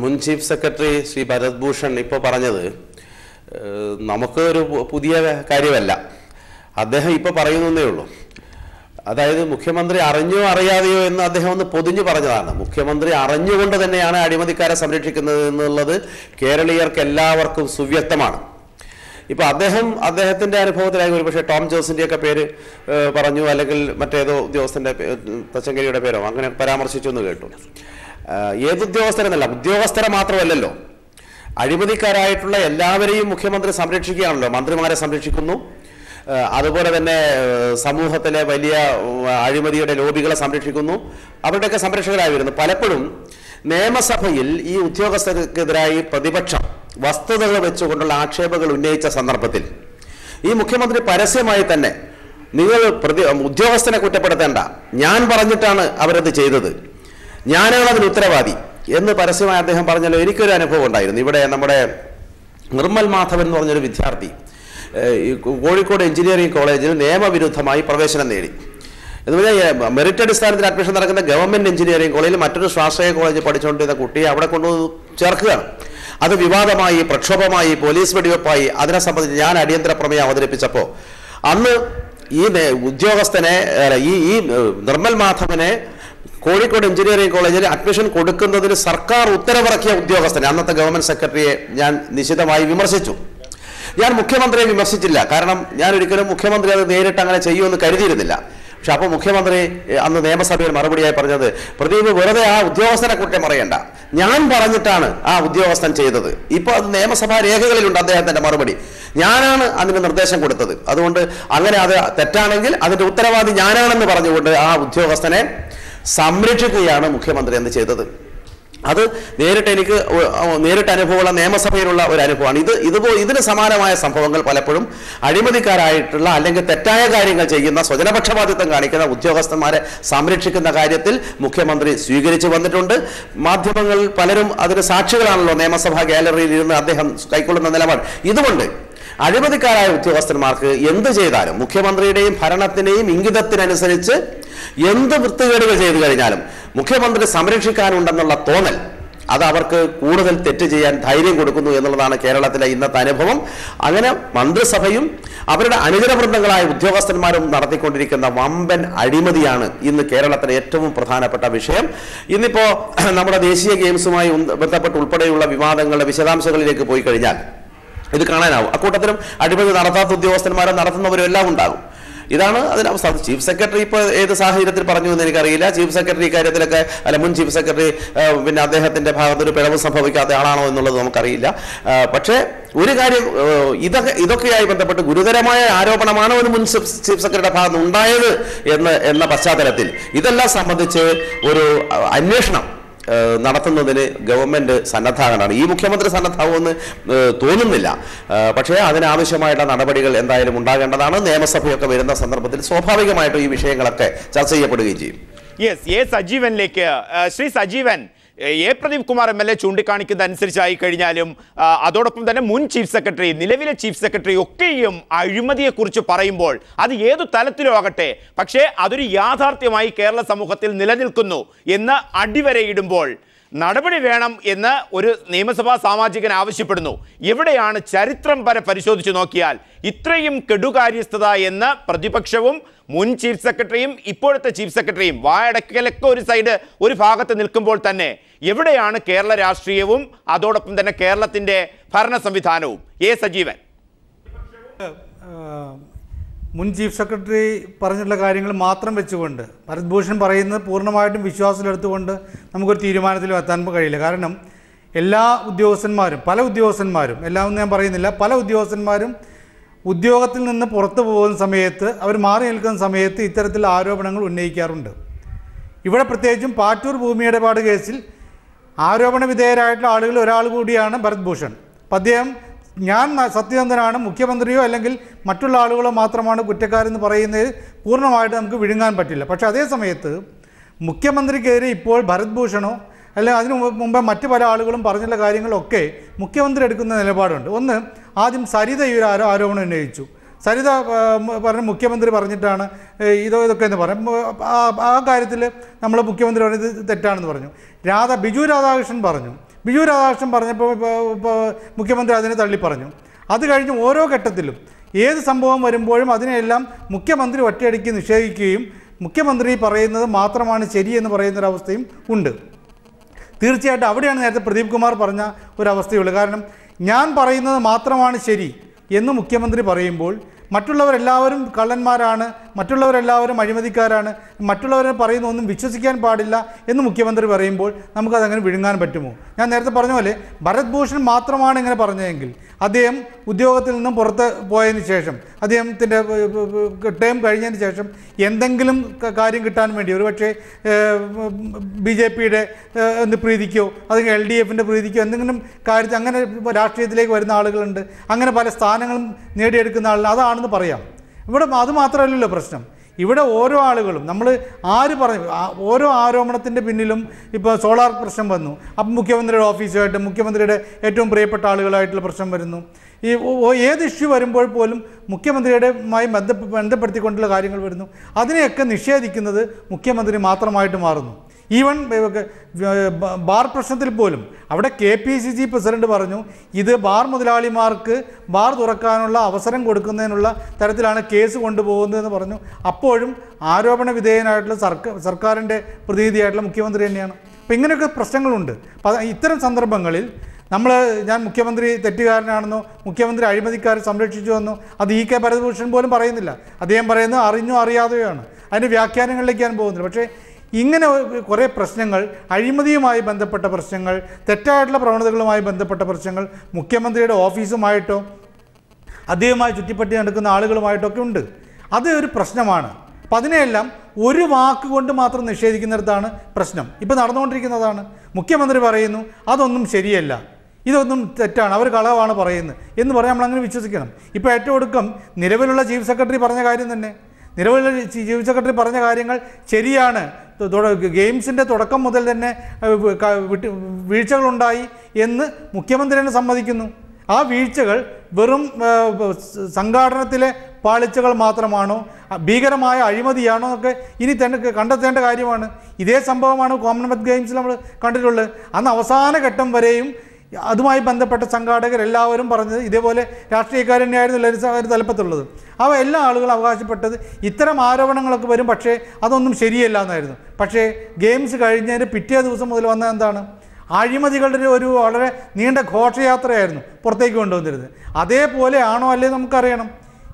മുൻ ചീഫ് സെക്രട്ടറി ശ്രീ ഭരത് ഭൂഷൺ ഇപ്പോൾ പറഞ്ഞത് നമുക്ക് ഒരു പുതിയ കാര്യമല്ല. അദ്ദേഹം ഇപ്പോൾ പറയുന്നേ ഉള്ളൂ. അതായത് മുഖ്യമന്ത്രി അറിഞ്ഞോ അറിയാതെയോ എന്ന് അദ്ദേഹം ഒന്ന് പൊതിഞ്ഞു പറഞ്ഞതാണ്. മുഖ്യമന്ത്രി അറിഞ്ഞുകൊണ്ട് തന്നെയാണ് അഴിമതിക്കാരെ സംരക്ഷിക്കുന്നത് എന്നുള്ളത് കേരളീയർക്ക് എല്ലാവർക്കും സുവ്യക്തമാണ്. ഇപ്പോൾ അദ്ദേഹത്തിൻ്റെ അനുഭവത്തിലായി ഒരുപക്ഷെ ടോം ജോസിൻ്റെയൊക്കെ പേര് പറഞ്ഞു, അല്ലെങ്കിൽ മറ്റേതോ ഉദ്യോഗസ്ഥൻ്റെ തച്ചങ്കരിയുടെ പേരോ അങ്ങനെ പരാമർശിച്ചു എന്ന് കേട്ടു. ഏത് ഉദ്യോഗസ്ഥരെന്നല്ല, ഉദ്യോഗസ്ഥരെ മാത്രമല്ലല്ലോ, അഴിമതിക്കാരായിട്ടുള്ള എല്ലാവരെയും മുഖ്യമന്ത്രി സംരക്ഷിക്കുകയാണല്ലോ. മന്ത്രിമാരെ സംരക്ഷിക്കുന്നു, അതുപോലെ തന്നെ സമൂഹത്തിലെ വലിയ അഴിമതിയുടെ ലോബികളെ സംരക്ഷിക്കുന്നു, അവരുടെയൊക്കെ സംരക്ഷകരായി വരുന്നു. പലപ്പോഴും നിയമസഭയിൽ ഈ ഉദ്യോഗസ്ഥർക്കെതിരായി പ്രതിപക്ഷം വസ്തുതകൾ വെച്ചുകൊണ്ടുള്ള ആക്ഷേപങ്ങൾ ഉന്നയിച്ച സന്ദർഭത്തിൽ ഈ മുഖ്യമന്ത്രി പരസ്യമായി തന്നെ നിങ്ങൾ ഉദ്യോഗസ്ഥനെ കുറ്റപ്പെടുത്തേണ്ട, ഞാൻ പറഞ്ഞിട്ടാണ് അവരത് ചെയ്തത്, ഞാനാണ് അതിന് ഉത്തരവാദി എന്ന് പരസ്യമായി അദ്ദേഹം പറഞ്ഞല്ലോ. എനിക്കൊരു അനുഭവം ഉണ്ടായിരുന്നു. ഇവിടെ നമ്മുടെ നിർമ്മൽ മാധവൻ എന്ന് പറഞ്ഞൊരു വിദ്യാർത്ഥി കോഴിക്കോട് എഞ്ചിനീയറിംഗ് കോളേജിൽ നിയമവിരുദ്ധമായി പ്രവേശനം നേടി. എന്ന് പറഞ്ഞാൽ മെറിറ്റ് അടിസ്ഥാനത്തിൽ അഡ്മിഷൻ നടക്കുന്ന ഗവൺമെൻറ് എഞ്ചിനീയറിംഗ് കോളേജിൽ മറ്റൊരു സ്വാശ്രയ കോളേജിൽ പഠിച്ചുകൊണ്ടിരുന്ന കുട്ടിയെ അവിടെ കൊണ്ടുവന്ന് ചേർക്കുകയാണ്. അത് വിവാദമായി, പ്രക്ഷോഭമായി, പോലീസ് വെടിവെപ്പായി. അതിനെ സംബന്ധിച്ച് ഞാൻ അടിയന്തര പ്രമേയം അവതരിപ്പിച്ചപ്പോൾ അന്ന് ഈ ഉദ്യോഗസ്ഥനെ, ഈ നിർമ്മൽ മാധവനെ കോഴിക്കോട് എഞ്ചിനീയറിംഗ് കോളേജിൽ അഡ്മിഷൻ കൊടുക്കുന്നതിന് സർക്കാർ ഉത്തരവിറക്കിയ ഉദ്യോഗസ്ഥനെ, അന്നത്തെ ഗവൺമെന്റ് സെക്രട്ടറിയെ ഞാൻ നിശിതമായി വിമർശിച്ചു. ഞാൻ മുഖ്യമന്ത്രിയെ വിമർശിച്ചില്ല, കാരണം ഞാൻ ഒരിക്കലും മുഖ്യമന്ത്രി അത് നേരിട്ട് അങ്ങനെ ചെയ്യുമെന്ന് കരുതിയിരുന്നില്ല. പക്ഷെ അപ്പോൾ മുഖ്യമന്ത്രി അന്ന് നിയമസഭയിൽ മറുപടിയായി പറഞ്ഞത്, പ്രദീപ് വെറുതെ ആ ഉദ്യോഗസ്ഥനെ കുറ്റം പറയണ്ട, ഞാൻ പറഞ്ഞിട്ടാണ് ആ ഉദ്യോഗസ്ഥൻ ചെയ്തത്. ഇപ്പോൾ അത് നിയമസഭാ രേഖകളിലുണ്ട് അദ്ദേഹത്തിന്റെ മറുപടി. ഞാനാണ് അതിന് നിർദ്ദേശം കൊടുത്തത്, അതുകൊണ്ട് അങ്ങനെ അത് തെറ്റാണെങ്കിൽ അതിന്റെ ഉത്തരവാദി ഞാനാണെന്ന് പറഞ്ഞുകൊണ്ട് ആ ഉദ്യോഗസ്ഥനെ സംരക്ഷിക്കുകയാണ് മുഖ്യമന്ത്രി എന്ന് ചെയ്തത്. അത് നേരിട്ട് അനുഭവമുള്ള നിയമസഭയിലുള്ള ഒരു അനുഭവമാണ്. ഇതിന് സമാനമായ സംഭവങ്ങൾ പലപ്പോഴും അഴിമതിക്കാരായിട്ടുള്ള അല്ലെങ്കിൽ തെറ്റായ കാര്യങ്ങൾ ചെയ്യുന്ന സ്വജനപക്ഷപാതിത്വം കാണിക്കുന്ന ഉദ്യോഗസ്ഥന്മാരെ സംരക്ഷിക്കുന്ന കാര്യത്തിൽ മുഖ്യമന്ത്രി സ്വീകരിച്ചു വന്നിട്ടുണ്ട്. മാധ്യമങ്ങൾ പലരും അതിന് സാക്ഷികളാണല്ലോ. നിയമസഭാ ഗാലറിയിൽ ഇരുന്ന് അദ്ദേഹം കൈക്കൊള്ളുന്ന നിലപാട്. ഇതുകൊണ്ട് അഴിമതിക്കാരായ ഉദ്യോഗസ്ഥന്മാർക്ക് എന്ത് ചെയ്താലും മുഖ്യമന്ത്രിയുടെയും ഭരണത്തിന്റെയും ഇംഗിതത്തിനനുസരിച്ച് എന്ത് വൃത്തികേടുകൾ ചെയ്തു കഴിഞ്ഞാലും മുഖ്യമന്ത്രി സംരക്ഷിക്കാനുണ്ടെന്നുള്ള തോന്നൽ അത് അവർക്ക് കൂടുതൽ തെറ്റ് ചെയ്യാൻ ധൈര്യം കൊടുക്കുന്നു എന്നുള്ളതാണ് കേരളത്തിലെ ഇന്നത്തെ അനുഭവം. അങ്ങനെ മന്ത്രിസഭയും അവരുടെ അനുചരവൃന്ദങ്ങളായ ഉദ്യോഗസ്ഥന്മാരും നടത്തിക്കൊണ്ടിരിക്കുന്ന വമ്പൻ അഴിമതിയാണ് ഇന്ന് കേരളത്തിലെ ഏറ്റവും പ്രധാനപ്പെട്ട വിഷയം. ഇന്നിപ്പോ നമ്മുടെ ദേശീയ ഗെയിംസുമായി ബന്ധപ്പെട്ട് ഉൾപ്പെടെയുള്ള വിവാദങ്ങളുടെ വിശദാംശങ്ങളിലേക്ക് പോയി കഴിഞ്ഞാൽ ഇത് കാണാനാവും. അക്കൂട്ടത്തിലും അഴിമതി നടത്താത്ത ഉദ്യോഗസ്ഥന്മാരും നടത്തുന്നവരും എല്ലാം ഉണ്ടാകും. ഇതാണ് അതിനവസ്ഥ. ചീഫ് സെക്രട്ടറി ഇപ്പോൾ ഏത് സാഹചര്യത്തിൽ പറഞ്ഞു എന്ന് എനിക്കറിയില്ല. ചീഫ് സെക്രട്ടറി ഇക്കാര്യത്തിലൊക്കെ മുൻ ചീഫ് സെക്രട്ടറി പിന്നെ അദ്ദേഹത്തിന്റെ ഭാഗത്തൊരു പിഴവ് സംഭവിക്കാത്ത ആളാണോ എന്നുള്ളത് നമുക്കറിയില്ല. പക്ഷേ ഒരു കാര്യം, ഇതൊക്കെയായി ബന്ധപ്പെട്ട് ഗുരുതരമായ ആരോപണമാണ് ഒരു മുൻ ചീഫ് സെക്രട്ടറിയുടെ ഭാഗത്ത് ഉണ്ടായത് എന്ന പശ്ചാത്തലത്തിൽ ഇതെല്ലാം സംബന്ധിച്ച് ഒരു അന്വേഷണം നടത്തുന്നതിന് ഗവൺമെന്റ് സന്നദ്ധാകണമാണ്. ഈ മുഖ്യമന്ത്രി സന്നദ്ധാവുമെന്ന് തോന്നുന്നില്ല. പക്ഷേ അതിനാവശ്യമായിട്ടുള്ള നടപടികൾ എന്തായാലും ഉണ്ടാകേണ്ടതാണ്. നിയമസഭയൊക്കെ വരുന്ന സന്ദർഭത്തിൽ സ്വാഭാവികമായിട്ടും ഈ വിഷയങ്ങളൊക്കെ ചർച്ച ചെയ്യപ്പെടുകയും ചെയ്യും. സജീവനിലേക്ക് ശ്രീ സജീവൻ, പ്രദീപ് കുമാർ MLA ചൂണ്ടിക്കാണിക്കുന്നത് അനുസരിച്ചായി കഴിഞ്ഞാലും അതോടൊപ്പം തന്നെ മുൻ ചീഫ് സെക്രട്ടറി, നിലവിലെ ചീഫ് സെക്രട്ടറി ഒക്കെയും അഴിമതിയെക്കുറിച്ച് പറയുമ്പോൾ അത് ഏതു തലത്തിലും ആകട്ടെ, പക്ഷേ അതൊരു യാഥാർത്ഥ്യമായി കേരള സമൂഹത്തിൽ നിലനിൽക്കുന്നു എന്ന് അടിവരയിടുമ്പോൾ നടപടി വേണം എന്ന് ഒരു നിയമസഭാ സാമാജികൻ ആവശ്യപ്പെടുന്നു. എവിടെയാണ് ചരിത്രം പരിശോധിച്ച് നോക്കിയാൽ ഇത്രയും കെടുകാര്യസ്ഥത എന്ന് പ്രതിപക്ഷവും മുൻ ചീഫ് സെക്രട്ടറിയും ഇപ്പോഴത്തെ ചീഫ് സെക്രട്ടറിയും വായടക്കലൊക്കെ ഒരു ഭാഗത്ത് നിൽക്കുമ്പോൾ തന്നെ എവിടെയാണ് കേരള രാഷ്ട്രീയവും അതോടൊപ്പം തന്നെ കേരളത്തിന്റെ ഭരണ സംവിധാനവും? സജീവൻ, മുൻ ചീഫ് സെക്രട്ടറി പറഞ്ഞിട്ടുള്ള കാര്യങ്ങൾ മാത്രം വെച്ചുകൊണ്ട് ഭരത് ഭൂഷൺ പറയുന്നത് പൂർണ്ണമായിട്ടും വിശ്വാസത്തിലെടുത്തുകൊണ്ട് നമുക്കൊരു തീരുമാനത്തിലും എത്താൻ കഴിയില്ല. കാരണം എല്ലാ ഉദ്യോഗസ്ഥന്മാരും, പല ഉദ്യോഗസ്ഥന്മാരും, എല്ലാം ഞാൻ പറയുന്നില്ല, പല ഉദ്യോഗസ്ഥന്മാരും ഉദ്യോഗത്തിൽ നിന്ന് പുറത്തു പോകുന്ന സമയത്ത്, അവർ മാറി നിൽക്കുന്ന സമയത്ത് ഇത്തരത്തിലുള്ള ആരോപണങ്ങൾ ഉന്നയിക്കാറുണ്ട്. ഇവിടെ പ്രത്യേകിച്ചും പാറ്റൂർ ഭൂമി ഇടപാട് കേസിൽ ആരോപണ വിധേയരായിട്ടുള്ള ആളുകൾ ഒരാൾ കൂടിയാണ് ഭരത് ഭൂഷൺ. അപ്പം അദ്ദേഹം ഞാൻ സത്യസന്ധനാണ്, മുഖ്യമന്ത്രിയോ അല്ലെങ്കിൽ മറ്റുള്ള ആളുകളോ മാത്രമാണ് കുറ്റക്കാരെന്ന് പറയുന്നത് പൂർണ്ണമായിട്ട് നമുക്ക് വിഴുങ്ങാൻ പറ്റില്ല. പക്ഷേ അതേ സമയത്ത് മുഖ്യമന്ത്രിക്കെതിരെ ഇപ്പോൾ ഭരത് ഭൂഷണോ അല്ലെങ്കിൽ അതിനു മുമ്പ് മറ്റു പല ആളുകളും പറഞ്ഞുള്ള കാര്യങ്ങളൊക്കെ മുഖ്യമന്ത്രി എടുക്കുന്ന നിലപാടുണ്ട്. ഒന്ന്, ആദ്യം സരിത ഈ ഒരു ആരോപണം ഉന്നയിച്ചു. സരിത പറഞ്ഞ മുഖ്യമന്ത്രി പറഞ്ഞിട്ടാണ് ഇതൊക്കെ എന്ന് പറയും. ആ കാര്യത്തിൽ നമ്മൾ മുഖ്യമന്ത്രി പറഞ്ഞത് തെറ്റാണെന്ന് പറഞ്ഞു. ബിജു രാധാകൃഷ്ണൻ പറഞ്ഞു. ബിജു രാധാകൃഷ്ണൻ പറഞ്ഞപ്പോൾ മുഖ്യമന്ത്രി അതിനെ തള്ളിപ്പറഞ്ഞു. അത് കഴിഞ്ഞ് ഓരോ ഘട്ടത്തിലും ഏത് സംഭവം വരുമ്പോഴും അതിനെല്ലാം മുഖ്യമന്ത്രി ഒറ്റയടിക്ക് നിഷേധിക്കുകയും മുഖ്യമന്ത്രി പറയുന്നത് മാത്രമാണ് ശരിയെന്ന് പറയുന്നൊരവസ്ഥയും ഉണ്ട്. തീർച്ചയായിട്ടും അവിടെയാണ് നേരത്തെ പ്രദീപ് കുമാർ പറഞ്ഞ ഒരവസ്ഥയുള്ളത്. കാരണം ഞാൻ പറയുന്നത് മാത്രമാണ് ശരി എന്ന് മുഖ്യമന്ത്രി പറയുമ്പോൾ മറ്റുള്ളവരെല്ലാവരും കള്ളന്മാരാണ്, മറ്റുള്ളവരെല്ലാവരും അഴിമതിക്കാരാണ്, മറ്റുള്ളവരെ പറയുന്ന ഒന്നും വിശ്വസിക്കാൻ പാടില്ല എന്ന് മുഖ്യമന്ത്രി പറയുമ്പോൾ നമുക്കതങ്ങനെ വിഴുങ്ങാൻ പറ്റുമോ? ഞാൻ നേരത്തെ പറഞ്ഞ പോലെ ഭരത് ഭൂഷൺ മാത്രമാണ് ഇങ്ങനെ പറഞ്ഞതെങ്കിൽ അദ്ദേഹം ഉദ്യോഗത്തിൽ നിന്നും പുറത്ത് പോയതിന് ശേഷം, അദ്ദേഹത്തിൻ്റെ ടേം കഴിഞ്ഞതിന് ശേഷം എന്തെങ്കിലും കാര്യം കിട്ടാൻ വേണ്ടി ഒരുപക്ഷെ BJPയുടെ പ്രീതിക്കോ അല്ലെങ്കിൽ LDFൻ്റെ പ്രീതിക്കോ എന്തെങ്കിലും കാര്യത്തിൽ അങ്ങനെ രാഷ്ട്രീയത്തിലേക്ക് വരുന്ന ആളുകളുണ്ട്. അങ്ങനെ പല സ്ഥാനങ്ങളും നേടിയെടുക്കുന്ന ആളുകൾ അതാണെന്ന് പറയാം. ഇവിടെ അത് മാത്രമല്ലല്ലോ പ്രശ്നം. ഇവിടെ ഓരോ ആളുകളും നമ്മൾ ആര് പറഞ്ഞു, ഓരോ ആരോപണത്തിൻ്റെ പിന്നിലും ഇപ്പോൾ സോളാർ പ്രശ്നം വന്നു, അപ്പം മുഖ്യമന്ത്രിയുടെ ഓഫീസുമായിട്ട് മുഖ്യമന്ത്രിയുടെ ഏറ്റവും പ്രിയപ്പെട്ട ആളുകളായിട്ടുള്ള പ്രശ്നം വരുന്നു. ഈ ഏത് ഇഷ്യൂ വരുമ്പോൾ പോലും മുഖ്യമന്ത്രിയുടെയുമായി ബന്ധപ്പെടുത്തിക്കൊണ്ടുള്ള കാര്യങ്ങൾ വരുന്നു. അതിനെയൊക്കെ നിഷേധിക്കുന്നത് മുഖ്യമന്ത്രി മാത്രമായിട്ട് മാറുന്നു. ഈവൻ ബാർ പ്രശ്നത്തിൽ പോലും അവിടെ KPCC പ്രസിഡന്റ് പറഞ്ഞു ഇത് ബാർ മുതലാളിമാർക്ക് ബാർ തുറക്കാനുള്ള അവസരം കൊടുക്കുന്നതിനുള്ള തരത്തിലാണ് കേസ് കൊണ്ടുപോകുന്നതെന്ന് പറഞ്ഞു. അപ്പോഴും ആരോപണ വിധേയനായിട്ടുള്ള സർക്കാരിൻ്റെ പ്രതിനിധിയായിട്ടുള്ള മുഖ്യമന്ത്രി തന്നെയാണ്. അപ്പോൾ ഇങ്ങനെയൊക്കെ പ്രശ്നങ്ങളുണ്ട്. ഇത്തരം സന്ദർഭങ്ങളിൽ ഞാൻ മുഖ്യമന്ത്രി തെറ്റുകാരനാണെന്നോ മുഖ്യമന്ത്രി അഴിമതിക്കാരെ സംരക്ഷിച്ചുവെന്നോ അത് EK ഭരതഭൂഷൺ പോലും പറയുന്നില്ല. അദ്ദേഹം പറയുന്നത് അറിഞ്ഞോ അറിയാതെയാണ്. അതിൻ്റെ വ്യാഖ്യാനങ്ങളിലേക്ക് ഞാൻ പോകുന്നില്ല. പക്ഷേ ഇങ്ങനെ കുറേ പ്രശ്നങ്ങൾ, അഴിമതിയുമായി ബന്ധപ്പെട്ട പ്രശ്നങ്ങൾ, തെറ്റായിട്ടുള്ള പ്രവണതകളുമായി ബന്ധപ്പെട്ട പ്രശ്നങ്ങൾ മുഖ്യമന്ത്രിയുടെ ഓഫീസുമായിട്ടോ അദ്ദേഹവുമായി ചുറ്റിപ്പറ്റി നടക്കുന്ന ആളുകളുമായിട്ടൊക്കെ ഉണ്ട്. അത് ഒരു പ്രശ്നമാണ്. അപ്പം അതിനെയെല്ലാം ഒരു വാക്കുകൊണ്ട് മാത്രം നിഷേധിക്കുന്നിടത്താണ് പ്രശ്നം. ഇപ്പോൾ നടന്നുകൊണ്ടിരിക്കുന്നതാണ്. മുഖ്യമന്ത്രി പറയുന്നു അതൊന്നും ശരിയല്ല, ഇതൊന്നും തെറ്റാണ്, അവർ കളവാണ് പറയുന്നത് എന്ന് പറഞ്ഞാൽ നമ്മളങ്ങനെ വിശ്വസിക്കണം. ഇപ്പോൾ ഏറ്റവും ഒടുക്കം നിലവിലുള്ള ചീഫ് സെക്രട്ടറി പറഞ്ഞ കാര്യം തന്നെ, നിലവിലുള്ള ചീഫ് സെക്രട്ടറി പറഞ്ഞ കാര്യങ്ങൾ ശരിയാണ്. ഗെയിംസിൻ്റെ തുടക്കം മുതൽ തന്നെ വീഴ്ചകളുണ്ടായി എന്ന് മുഖ്യമന്ത്രി തന്നെ സമ്മതിക്കുന്നു. ആ വീഴ്ചകൾ വെറും സംഘാടനത്തിലെ പാളിച്ചകൾ മാത്രമാണോ, ഭീകരമായ അഴിമതിയാണോ എന്നൊക്കെ ഇനി തന്നെ കണ്ടെത്തേണ്ട കാര്യമാണ്. ഇതേ സംഭവമാണ് കോമൺവെൽത്ത് ഗെയിംസിൽ നമ്മൾ കണ്ടിട്ടുള്ളത്. അന്ന് അവസാന ഘട്ടം വരെയും അതുമായി ബന്ധപ്പെട്ട സംഘാടകർ എല്ലാവരും പറഞ്ഞത് ഇതേപോലെ രാഷ്ട്രീയക്കാർ തന്നെയായിരുന്നു എല്ലാവരും തലപ്പത്തുള്ളത്. എല്ലാ ആളുകളും അവകാശപ്പെട്ടത് ഇത്തരം ആരോപണങ്ങളൊക്കെ വരും, പക്ഷേ അതൊന്നും ശരിയല്ല എന്നായിരുന്നു. പക്ഷേ ഗെയിംസ് കഴിഞ്ഞതിന് പിറ്റേ ദിവസം മുതൽ വന്നത് എന്താണ്? അഴിമതികളുടെ ഒരു വളരെ നീണ്ട ഘോഷയാത്രയായിരുന്നു പുറത്തേക്ക് കൊണ്ടുവന്നിരുന്നത്. അതേപോലെ ആണോ അല്ലേ നമുക്കറിയണം.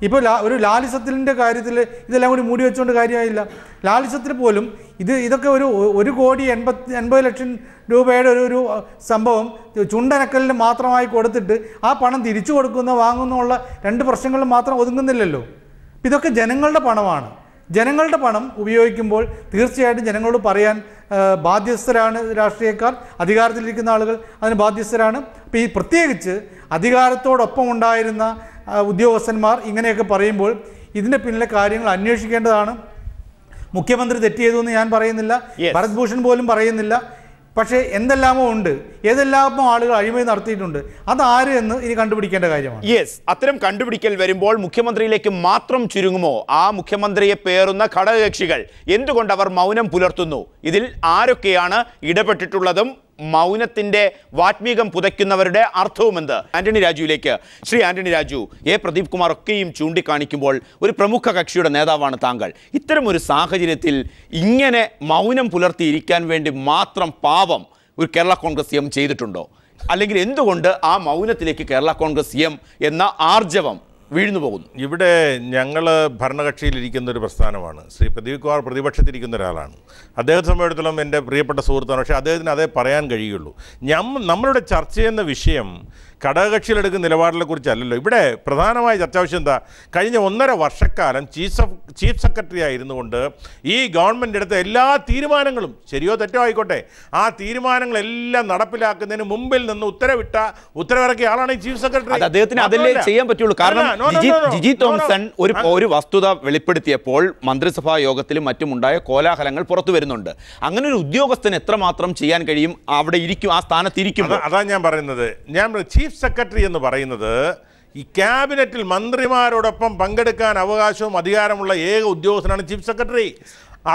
ഇപ്പോൾ ഒരു ലാലിസത്തിൻ്റെ കാര്യത്തിൽ ഇതെല്ലാം കൂടി മൂടി വെച്ചുകൊണ്ട് കാര്യമായില്ല. ലാലിസത്തിൽ പോലും ഇതൊക്കെ ഒരു 1,80,00,000 രൂപയുടെ ഒരു സംഭവം ചുണ്ടനക്കലിന് മാത്രമായി കൊടുത്തിട്ട് ആ പണം തിരിച്ചു വാങ്ങുന്നുള്ള 2 പ്രശ്നങ്ങൾ മാത്രം ഒതുങ്ങുന്നില്ലല്ലോ. ഇതൊക്കെ ജനങ്ങളുടെ പണമാണ്. ജനങ്ങളുടെ പണം ഉപയോഗിക്കുമ്പോൾ തീർച്ചയായിട്ടും ജനങ്ങളോട് പറയാൻ ബാധ്യസ്ഥരാണ് രാഷ്ട്രീയക്കാർ, അധികാരത്തിലിരിക്കുന്ന ആളുകൾ അതിന് ബാധ്യസ്ഥരാണ്. അപ്പോൾ ഈ പ്രത്യേകിച്ച് അധികാരത്തോടൊപ്പം ഉണ്ടായിരുന്ന ഉദ്യോഗസ്ഥന്മാർ ഇങ്ങനെയൊക്കെ പറയുമ്പോൾ ഇതിൻ്റെ പിന്നിലെ കാര്യങ്ങൾ അന്വേഷിക്കേണ്ടതാണ്. മുഖ്യമന്ത്രി തെറ്റ് ചെയ്തു എന്ന് ഞാൻ പറയുന്നില്ല, ഭരത് ഭൂഷൺ പോലും പറയുന്നില്ല. പക്ഷേ എന്തെല്ലാമോ ഉണ്ട്, ഏതെല്ലാമോ ആളുകൾ അഴിമതി നടത്തിയിട്ടുണ്ട്, അതാര് എന്ന് ഇനി കണ്ടുപിടിക്കേണ്ട കാര്യമാണ്. അത്തരം കണ്ടുപിടിക്കൽ വരുമ്പോൾ മുഖ്യമന്ത്രിയിലേക്ക് മാത്രം ചുരുങ്ങുമോ? ആ മുഖ്യമന്ത്രിയെ പേറുന്ന ഘടകകക്ഷികൾ എന്തുകൊണ്ട് അവർ മൗനം പുലർത്തുന്നു? ഇതിൽ ആരൊക്കെയാണ് ഇടപെട്ടിട്ടുള്ളതും മൗനത്തിന്റെ വാത്മീകം പുതയ്ക്കുന്നവരുടെ അർത്ഥവുമെന്ത്? ആന്റണി രാജുവിലേക്ക്. ശ്രീ ആന്റണി രാജു, പ്രദീപ് കുമാർ ഒക്കെയും ചൂണ്ടിക്കാണിക്കുമ്പോൾ ഒരു പ്രമുഖ കക്ഷിയുടെ നേതാവാണ് താങ്കൾ. ഇത്തരമൊരു സാഹചര്യത്തിൽ ഇങ്ങനെ മൗനം പുലർത്തിയിരിക്കാൻ വേണ്ടി മാത്രം പാവം ഒരു കേരള കോൺഗ്രസ് എം ചെയ്തിട്ടുണ്ടോ? അല്ലെങ്കിൽ എന്തുകൊണ്ട് ആ മൗനത്തിലേക്ക് കേരള കോൺഗ്രസ് എം എന്ന ആർജവം വീഴ്ന്നു പോകുന്നു? ഇവിടെ ഞങ്ങൾ ഭരണകക്ഷിയിലിരിക്കുന്ന ഒരു പ്രസ്ഥാനമാണ്. ശ്രീ പ്രദീപ് കുമാർ പ്രതിപക്ഷത്തിരിക്കുന്ന ഒരാളാണ്. അദ്ദേഹത്തെ സംബന്ധിച്ചിടത്തോളം എൻ്റെ പ്രിയപ്പെട്ട സുഹൃത്താണ്. പക്ഷേ അദ്ദേഹത്തിന് അതേ പറയാൻ കഴിയുള്ളൂ. നമ്മളുടെ ചർച്ച ചെയ്യുന്ന വിഷയം ഘടകകക്ഷികളെടുക്കുന്ന നിലപാടിനെ കുറിച്ചല്ലല്ലോ. ഇവിടെ പ്രധാനമായ ചർച്ചാ വിഷയം എന്താ? കഴിഞ്ഞ 1.5 വർഷക്കാലം ചീഫ് സെക്രട്ടറി ആയിരുന്നു കൊണ്ട് ഈ ഗവൺമെൻറ് എടുത്ത എല്ലാ തീരുമാനങ്ങളും ശരിയോ തെറ്റോ ആയിക്കോട്ടെ, ആ തീരുമാനങ്ങളെല്ലാം നടപ്പിലാക്കുന്നതിന് മുമ്പിൽ നിന്ന് ഉത്തരവിറക്കിയ ആളാണ് ഈ ചീഫ് സെക്രട്ടറി. അദ്ദേഹത്തിന് അതല്ലേ ചെയ്യാൻ പറ്റുള്ളൂ. കാരണം ജിജി തോംസൺ ഒരു വസ്തുത വെളിപ്പെടുത്തിയപ്പോൾ മന്ത്രിസഭാ യോഗത്തിലും മറ്റുമുണ്ടായ കോലാഹലങ്ങൾ പുറത്തു വരുന്നുണ്ട്. അങ്ങനെ ഒരു ഉദ്യോഗസ്ഥന് എത്രമാത്രം ചെയ്യാൻ കഴിയും? അവിടെ ഇരിക്കും, ആ സ്ഥാനത്തിരിക്കും. അതാ ഞാൻ പറയുന്നത്. ചീഫ് സെക്രട്ടറി എന്ന് പറയുന്നത് ഈ ക്യാബിനറ്റിൽ മന്ത്രിമാരോടൊപ്പം പങ്കെടുക്കാൻ അവകാശവും അധികാരമുള്ള ഏക ഉദ്യോഗസ്ഥനാണ് ചീഫ് സെക്രട്ടറി.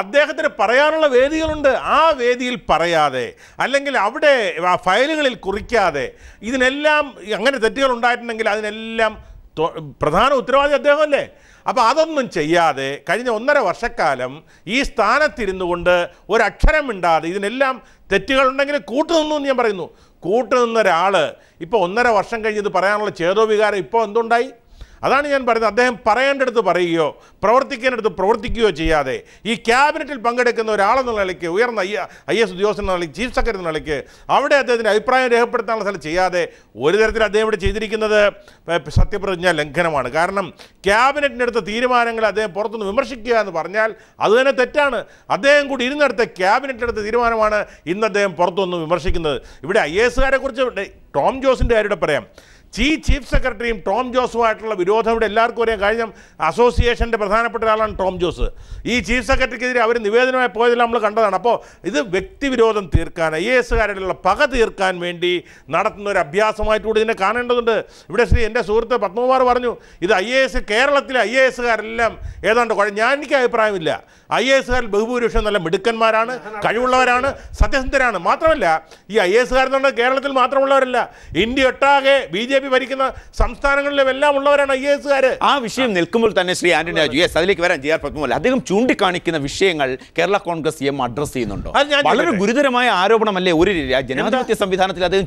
അദ്ദേഹത്തിന് പറയാനുള്ള വേദികളുണ്ട്. ആ വേദിയിൽ പറയാതെ, അല്ലെങ്കിൽ അവിടെ ആ ഫയലുകളിൽ കുറിക്കാതെ, ഇതിനെല്ലാം അങ്ങനെ തെറ്റുകൾ ഉണ്ടായിട്ടുണ്ടെങ്കിൽ അതിനെല്ലാം പ്രധാന ഉത്തരവാദി അദ്ദേഹമല്ലേ? അപ്പോൾ അതൊന്നും ചെയ്യാതെ കഴിഞ്ഞ 1.5 വർഷക്കാലം ഈ സ്ഥാനത്തിരുന്നു കൊണ്ട് ഒരക്ഷരം മിണ്ടാതെ ഇതിനെല്ലാം തെറ്റുകളുണ്ടെങ്കിൽ കൂട്ടുനിന്നു എന്ന് ഞാൻ പറയുന്നു. കൂട്ടുനിന്ന ഒരാൾ ഇപ്പോൾ 1.5 വർഷം കഴിഞ്ഞത് പറയാനുള്ള ചേതോവികാരം ഇപ്പോൾ എന്തുണ്ടായി? അതാണ് ഞാൻ പറയുന്നത്. അദ്ദേഹം പറയേണ്ടടുത്ത് പറയുകയോ പ്രവർത്തിക്കേണ്ടടുത്ത് പ്രവർത്തിക്കുകയോ ചെയ്യാതെ ഈ ക്യാബിനറ്റിൽ പങ്കെടുക്കുന്ന ഒരാളെന്നുള്ള നിലയ്ക്ക്, ഉയർന്ന IAS ഉദ്യോഗസ്ഥൻ എന്ന നിലയ്ക്ക്, ചീഫ് സെക്രട്ടറി എന്ന നിലയ്ക്ക് അവിടെ അദ്ദേഹത്തിൻ്റെ അഭിപ്രായം രേഖപ്പെടുത്താനുള്ള സ്ഥലം ചെയ്യാതെ ഒരു തരത്തിൽ അദ്ദേഹം ഇവിടെ ചെയ്തിരിക്കുന്നത് സത്യപ്രതിജ്ഞ ലംഘനമാണ്. കാരണം ക്യാബിനറ്റിൻ്റെ അടുത്ത തീരുമാനങ്ങൾ അദ്ദേഹം പുറത്തുനിന്ന് വിമർശിക്കുക എന്ന് പറഞ്ഞാൽ അതുതന്നെ തെറ്റാണ്. അദ്ദേഹം കൂടി ഇരുന്നെടുത്ത ക്യാബിനറ്റിൻ്റെ അടുത്ത തീരുമാനമാണ് ഇന്ന് അദ്ദേഹം പുറത്തുനിന്ന് വിമർശിക്കുന്നത്. ഇവിടെ IASകാരെ കുറിച്ച് ടോം ജോസിൻ്റെ കാര്യം പറയാം. ചീഫ് സെക്രട്ടറിയും ടോം ജോസുമായിട്ടുള്ള വിരോധം ഇവിടെ എല്ലാവർക്കും അറിയാം. കഴിഞ്ഞ അസോസിയേഷൻ്റെ പ്രധാനപ്പെട്ട ഒരാളാണ് ടോം ജോസ്. ഈ ചീഫ് സെക്രട്ടറിക്കെതിരെ അവർ നിവേദനമായി പോയതെല്ലാം നമ്മൾ കണ്ടതാണ്. അപ്പോൾ ഇത് വ്യക്തിവിരോധം തീർക്കാൻ, IAS-കാരുടെ പക തീർക്കാൻ വേണ്ടി നടത്തുന്ന ഒരു അഭ്യാസമായിട്ട് കൂടി ഇതിനെ കാണേണ്ടതുണ്ട്. ഇവിടെ എൻ്റെ സുഹൃത്ത് പത്മകുമാർ പറഞ്ഞു, ഇത് കേരളത്തിലെ IAS-കാരെല്ലാം ഏതാണ്ട് എനിക്ക് അഭിപ്രായമില്ല. IAS-കാരിൽ ബഹുഭൂരിപക്ഷം നല്ല മിടുക്കന്മാരാണ്, കഴിവുള്ളവരാണ്, സത്യസന്ധരാണ്. മാത്രമല്ല ഈ IAS-കാരെന്ന് പറഞ്ഞാൽ കേരളത്തിൽ മാത്രമുള്ളവരല്ല, ഇന്ത്യ ഒട്ടാകെ BJP ഭരിക്കുന്ന സംസ്ഥാനങ്ങളിലും എല്ലാം ഉള്ളവരാണ് IAS-കാര്. ആ വിഷയം നിൽക്കുമ്പോൾ തന്നെ ശ്രീ ആന്റണി രാജു, അതിലേക്ക് വരാൻ JR പത്മകുമാർ, അദ്ദേഹം ചൂണ്ടിക്കാണിക്കുന്ന വിഷയങ്ങൾ കേരള കോൺഗ്രസ് എം അഡ്രസ് ചെയ്യുന്നുണ്ടോ? വളരെ ഗുരുതരമായ ആരോപണമല്ലേ ഒരു ജനാധിപത്യ സംവിധാനത്തിൽ അദ്ദേഹം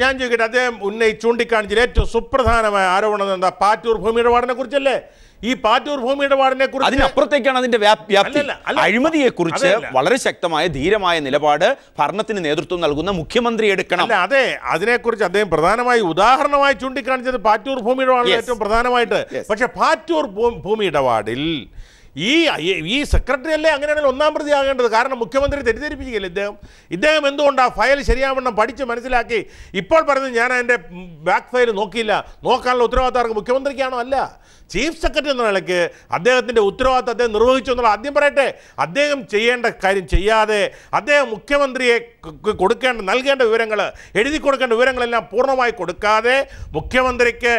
ഞാൻ ചോദിക്കട്ടെ, അദ്ദേഹം ചൂണ്ടിക്കാണിച്ചതിൽ ഏറ്റവും സുപ്രധാനമായ ആരോപണം എന്താ? പാറ്റൂർ ഭൂമി ഇടപാടിനെ കുറിച്ചല്ലേ? ഈ പാറ്റൂർ ഭൂമി ഇടപാടിനെ കുറിച്ച് അതിനപ്പുറത്തേക്കാണ് അതിന്റെ വ്യാപ്തി. അഴിമതിയെ കുറിച്ച് വളരെ ശക്തമായ ധീരമായ നിലപാട് ഭരണത്തിന് നേതൃത്വം നൽകുന്ന മുഖ്യമന്ത്രി എടുക്കണം. അതെ, അതിനെക്കുറിച്ച് അദ്ദേഹം പ്രധാനമായി ഉദാഹരണമായി ചൂണ്ടിക്കാണിച്ചത് പാറ്റൂർ ഭൂമി ഇടപാടാണ് ഏറ്റവും പ്രധാനമായിട്ട്. പക്ഷെ പാറ്റൂർ ഭൂമി ഇടപാടിൽ ഈ സെക്രട്ടറി അല്ലേ അങ്ങനെയാണെങ്കിൽ ഒന്നാം പ്രതി ആകേണ്ടത്? കാരണം മുഖ്യമന്ത്രി തെറ്റിദ്ധരിപ്പിക്കുകയില്ല ഇദ്ദേഹം എന്തുകൊണ്ടാണ് ഫയൽ ശരിയാവണ്ണം പഠിച്ച് മനസ്സിലാക്കി ഇപ്പോൾ പറയുന്നത് ഞാൻ അതിൻ്റെ ബാക്ക് ഫയൽ നോക്കിയില്ല, നോക്കാനുള്ള ഉത്തരവാദിത്തം മുഖ്യമന്ത്രിക്കാണോ? അല്ല, ചീഫ് സെക്രട്ടറി എന്ന നിലയ്ക്ക് അദ്ദേഹത്തിൻ്റെ ഉത്തരവാദിത്തം അദ്ദേഹം നിർവഹിച്ചു എന്നുള്ള ആദ്യം പറയട്ടെ. അദ്ദേഹം ചെയ്യേണ്ട കാര്യം ചെയ്യാതെ അദ്ദേഹം മുഖ്യമന്ത്രിയെ നൽകേണ്ട വിവരങ്ങൾ, എഴുതി കൊടുക്കേണ്ട വിവരങ്ങളെല്ലാം പൂർണ്ണമായി കൊടുക്കാതെ മുഖ്യമന്ത്രിക്ക്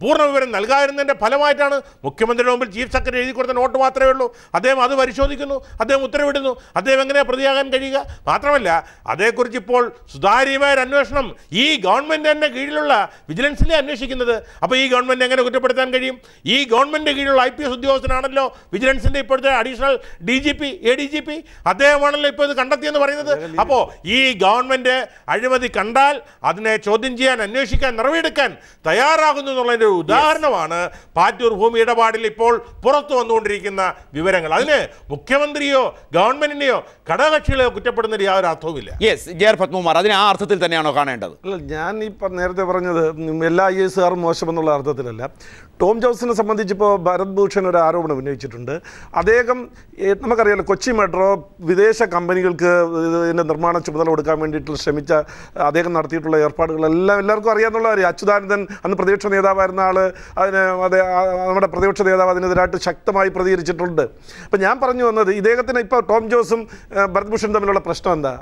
പൂർണ്ണ വിവരം നൽകാതിരുന്നതിൻ്റെ ഫലമായിട്ടാണ് മുഖ്യമന്ത്രിയുടെ മുമ്പിൽ ചീഫ് സെക്രട്ടറി എഴുതി കൊടുത്ത നോട്ട് മാത്രമേ ഉള്ളൂ. അദ്ദേഹം അത് പരിശോധിക്കുന്നു, അദ്ദേഹം ഉത്തരവിടുന്നു. അദ്ദേഹം എങ്ങനെയാണ് പ്രതിയാകാൻ കഴിയുക? മാത്രമല്ല അതേക്കുറിച്ച് ഇപ്പോൾ സുതാര്യമായ ഒരു അന്വേഷണം ഈ ഗവൺമെൻറ് തന്നെ കീഴിലുള്ള വിജിലൻസിലെ അന്വേഷിക്കുന്നത്. അപ്പോൾ ഈ ഗവൺമെൻറ് എങ്ങനെ കുറ്റപ്പെടുത്താൻ കഴിയും? ഈ ഗവൺമെൻറ് കീഴിലുള്ള IPS ഉദ്യോഗസ്ഥനാണല്ലോ വിജിലൻസിൻ്റെ ഇപ്പോഴത്തെ അഡീഷണൽ DGP ADGP, അദ്ദേഹമാണല്ലോ ഇപ്പോൾ ഇത് കണ്ടെത്തിയെന്ന് പറയുന്നത്. അപ്പോൾ ഈ ഗവൺമെൻറ് അഴിമതി കണ്ടാൽ അതിനെ ചോദ്യം ചെയ്യാൻ, അന്വേഷിക്കാൻ, നടപടിയെടുക്കാൻ തയ്യാറാകുന്നു എന്നുള്ളതിൻ്റെ ഒരു ഉദാഹരണമാണ് പാറ്റൂർ ഭൂമി ഇടപാടിൽ ഇപ്പോൾ പുറത്തു വന്നുകൊണ്ടിരിക്കുന്ന വിവരങ്ങൾ. അതിന് മുഖ്യമന്ത്രിയോ ഗവൺമെന്റിനെയോ ഘടകകക്ഷികളെയോ കുറ്റപ്പെടുന്ന യാതൊരു അർത്ഥവുമില്ല. JR പത്മകുമാർ, അതിനെ ആ അർത്ഥത്തിൽ തന്നെയാണോ കാണേണ്ടത്? അല്ല, ഞാൻ നേരത്തെ പറഞ്ഞത് എല്ലാ IAS-കാരും മോശമെന്നുള്ള അർത്ഥത്തിലല്ല. ടോം ജോസിനെ സംബന്ധിച്ചിപ്പോൾ ഭരത് ഭൂഷൺ ഒരു ആരോപണം ഉന്നയിച്ചിട്ടുണ്ട്. അദ്ദേഹം നമുക്കറിയാലോ, കൊച്ചി മെട്രോ വിദേശ കമ്പനികൾക്ക് ഇതിൻ്റെ നിർമ്മാണ ചുമതല കൊടുക്കാൻ വേണ്ടിയിട്ട് ശ്രമിച്ച അദ്ദേഹം നടത്തിയിട്ടുള്ള ഏർപ്പാടുകളെല്ലാം എല്ലാവർക്കും അറിയാമെന്നുള്ള കാര്യം. അച്യുതാനന്ദൻ അന്ന് പ്രതിപക്ഷ നേതാവായിരുന്ന ആൾ നമ്മുടെ പ്രതിപക്ഷ നേതാവ് അതിനെതിരായിട്ട് ശക്തമായി പ്രതികരിച്ചിട്ടുണ്ട്. അപ്പം ഞാൻ പറഞ്ഞു വന്നത്, ഇദ്ദേഹത്തിന് ഇപ്പോൾ ടോം ജോസും ഭരത് ഭൂഷൺ തമ്മിലുള്ള പ്രശ്നം എന്താ?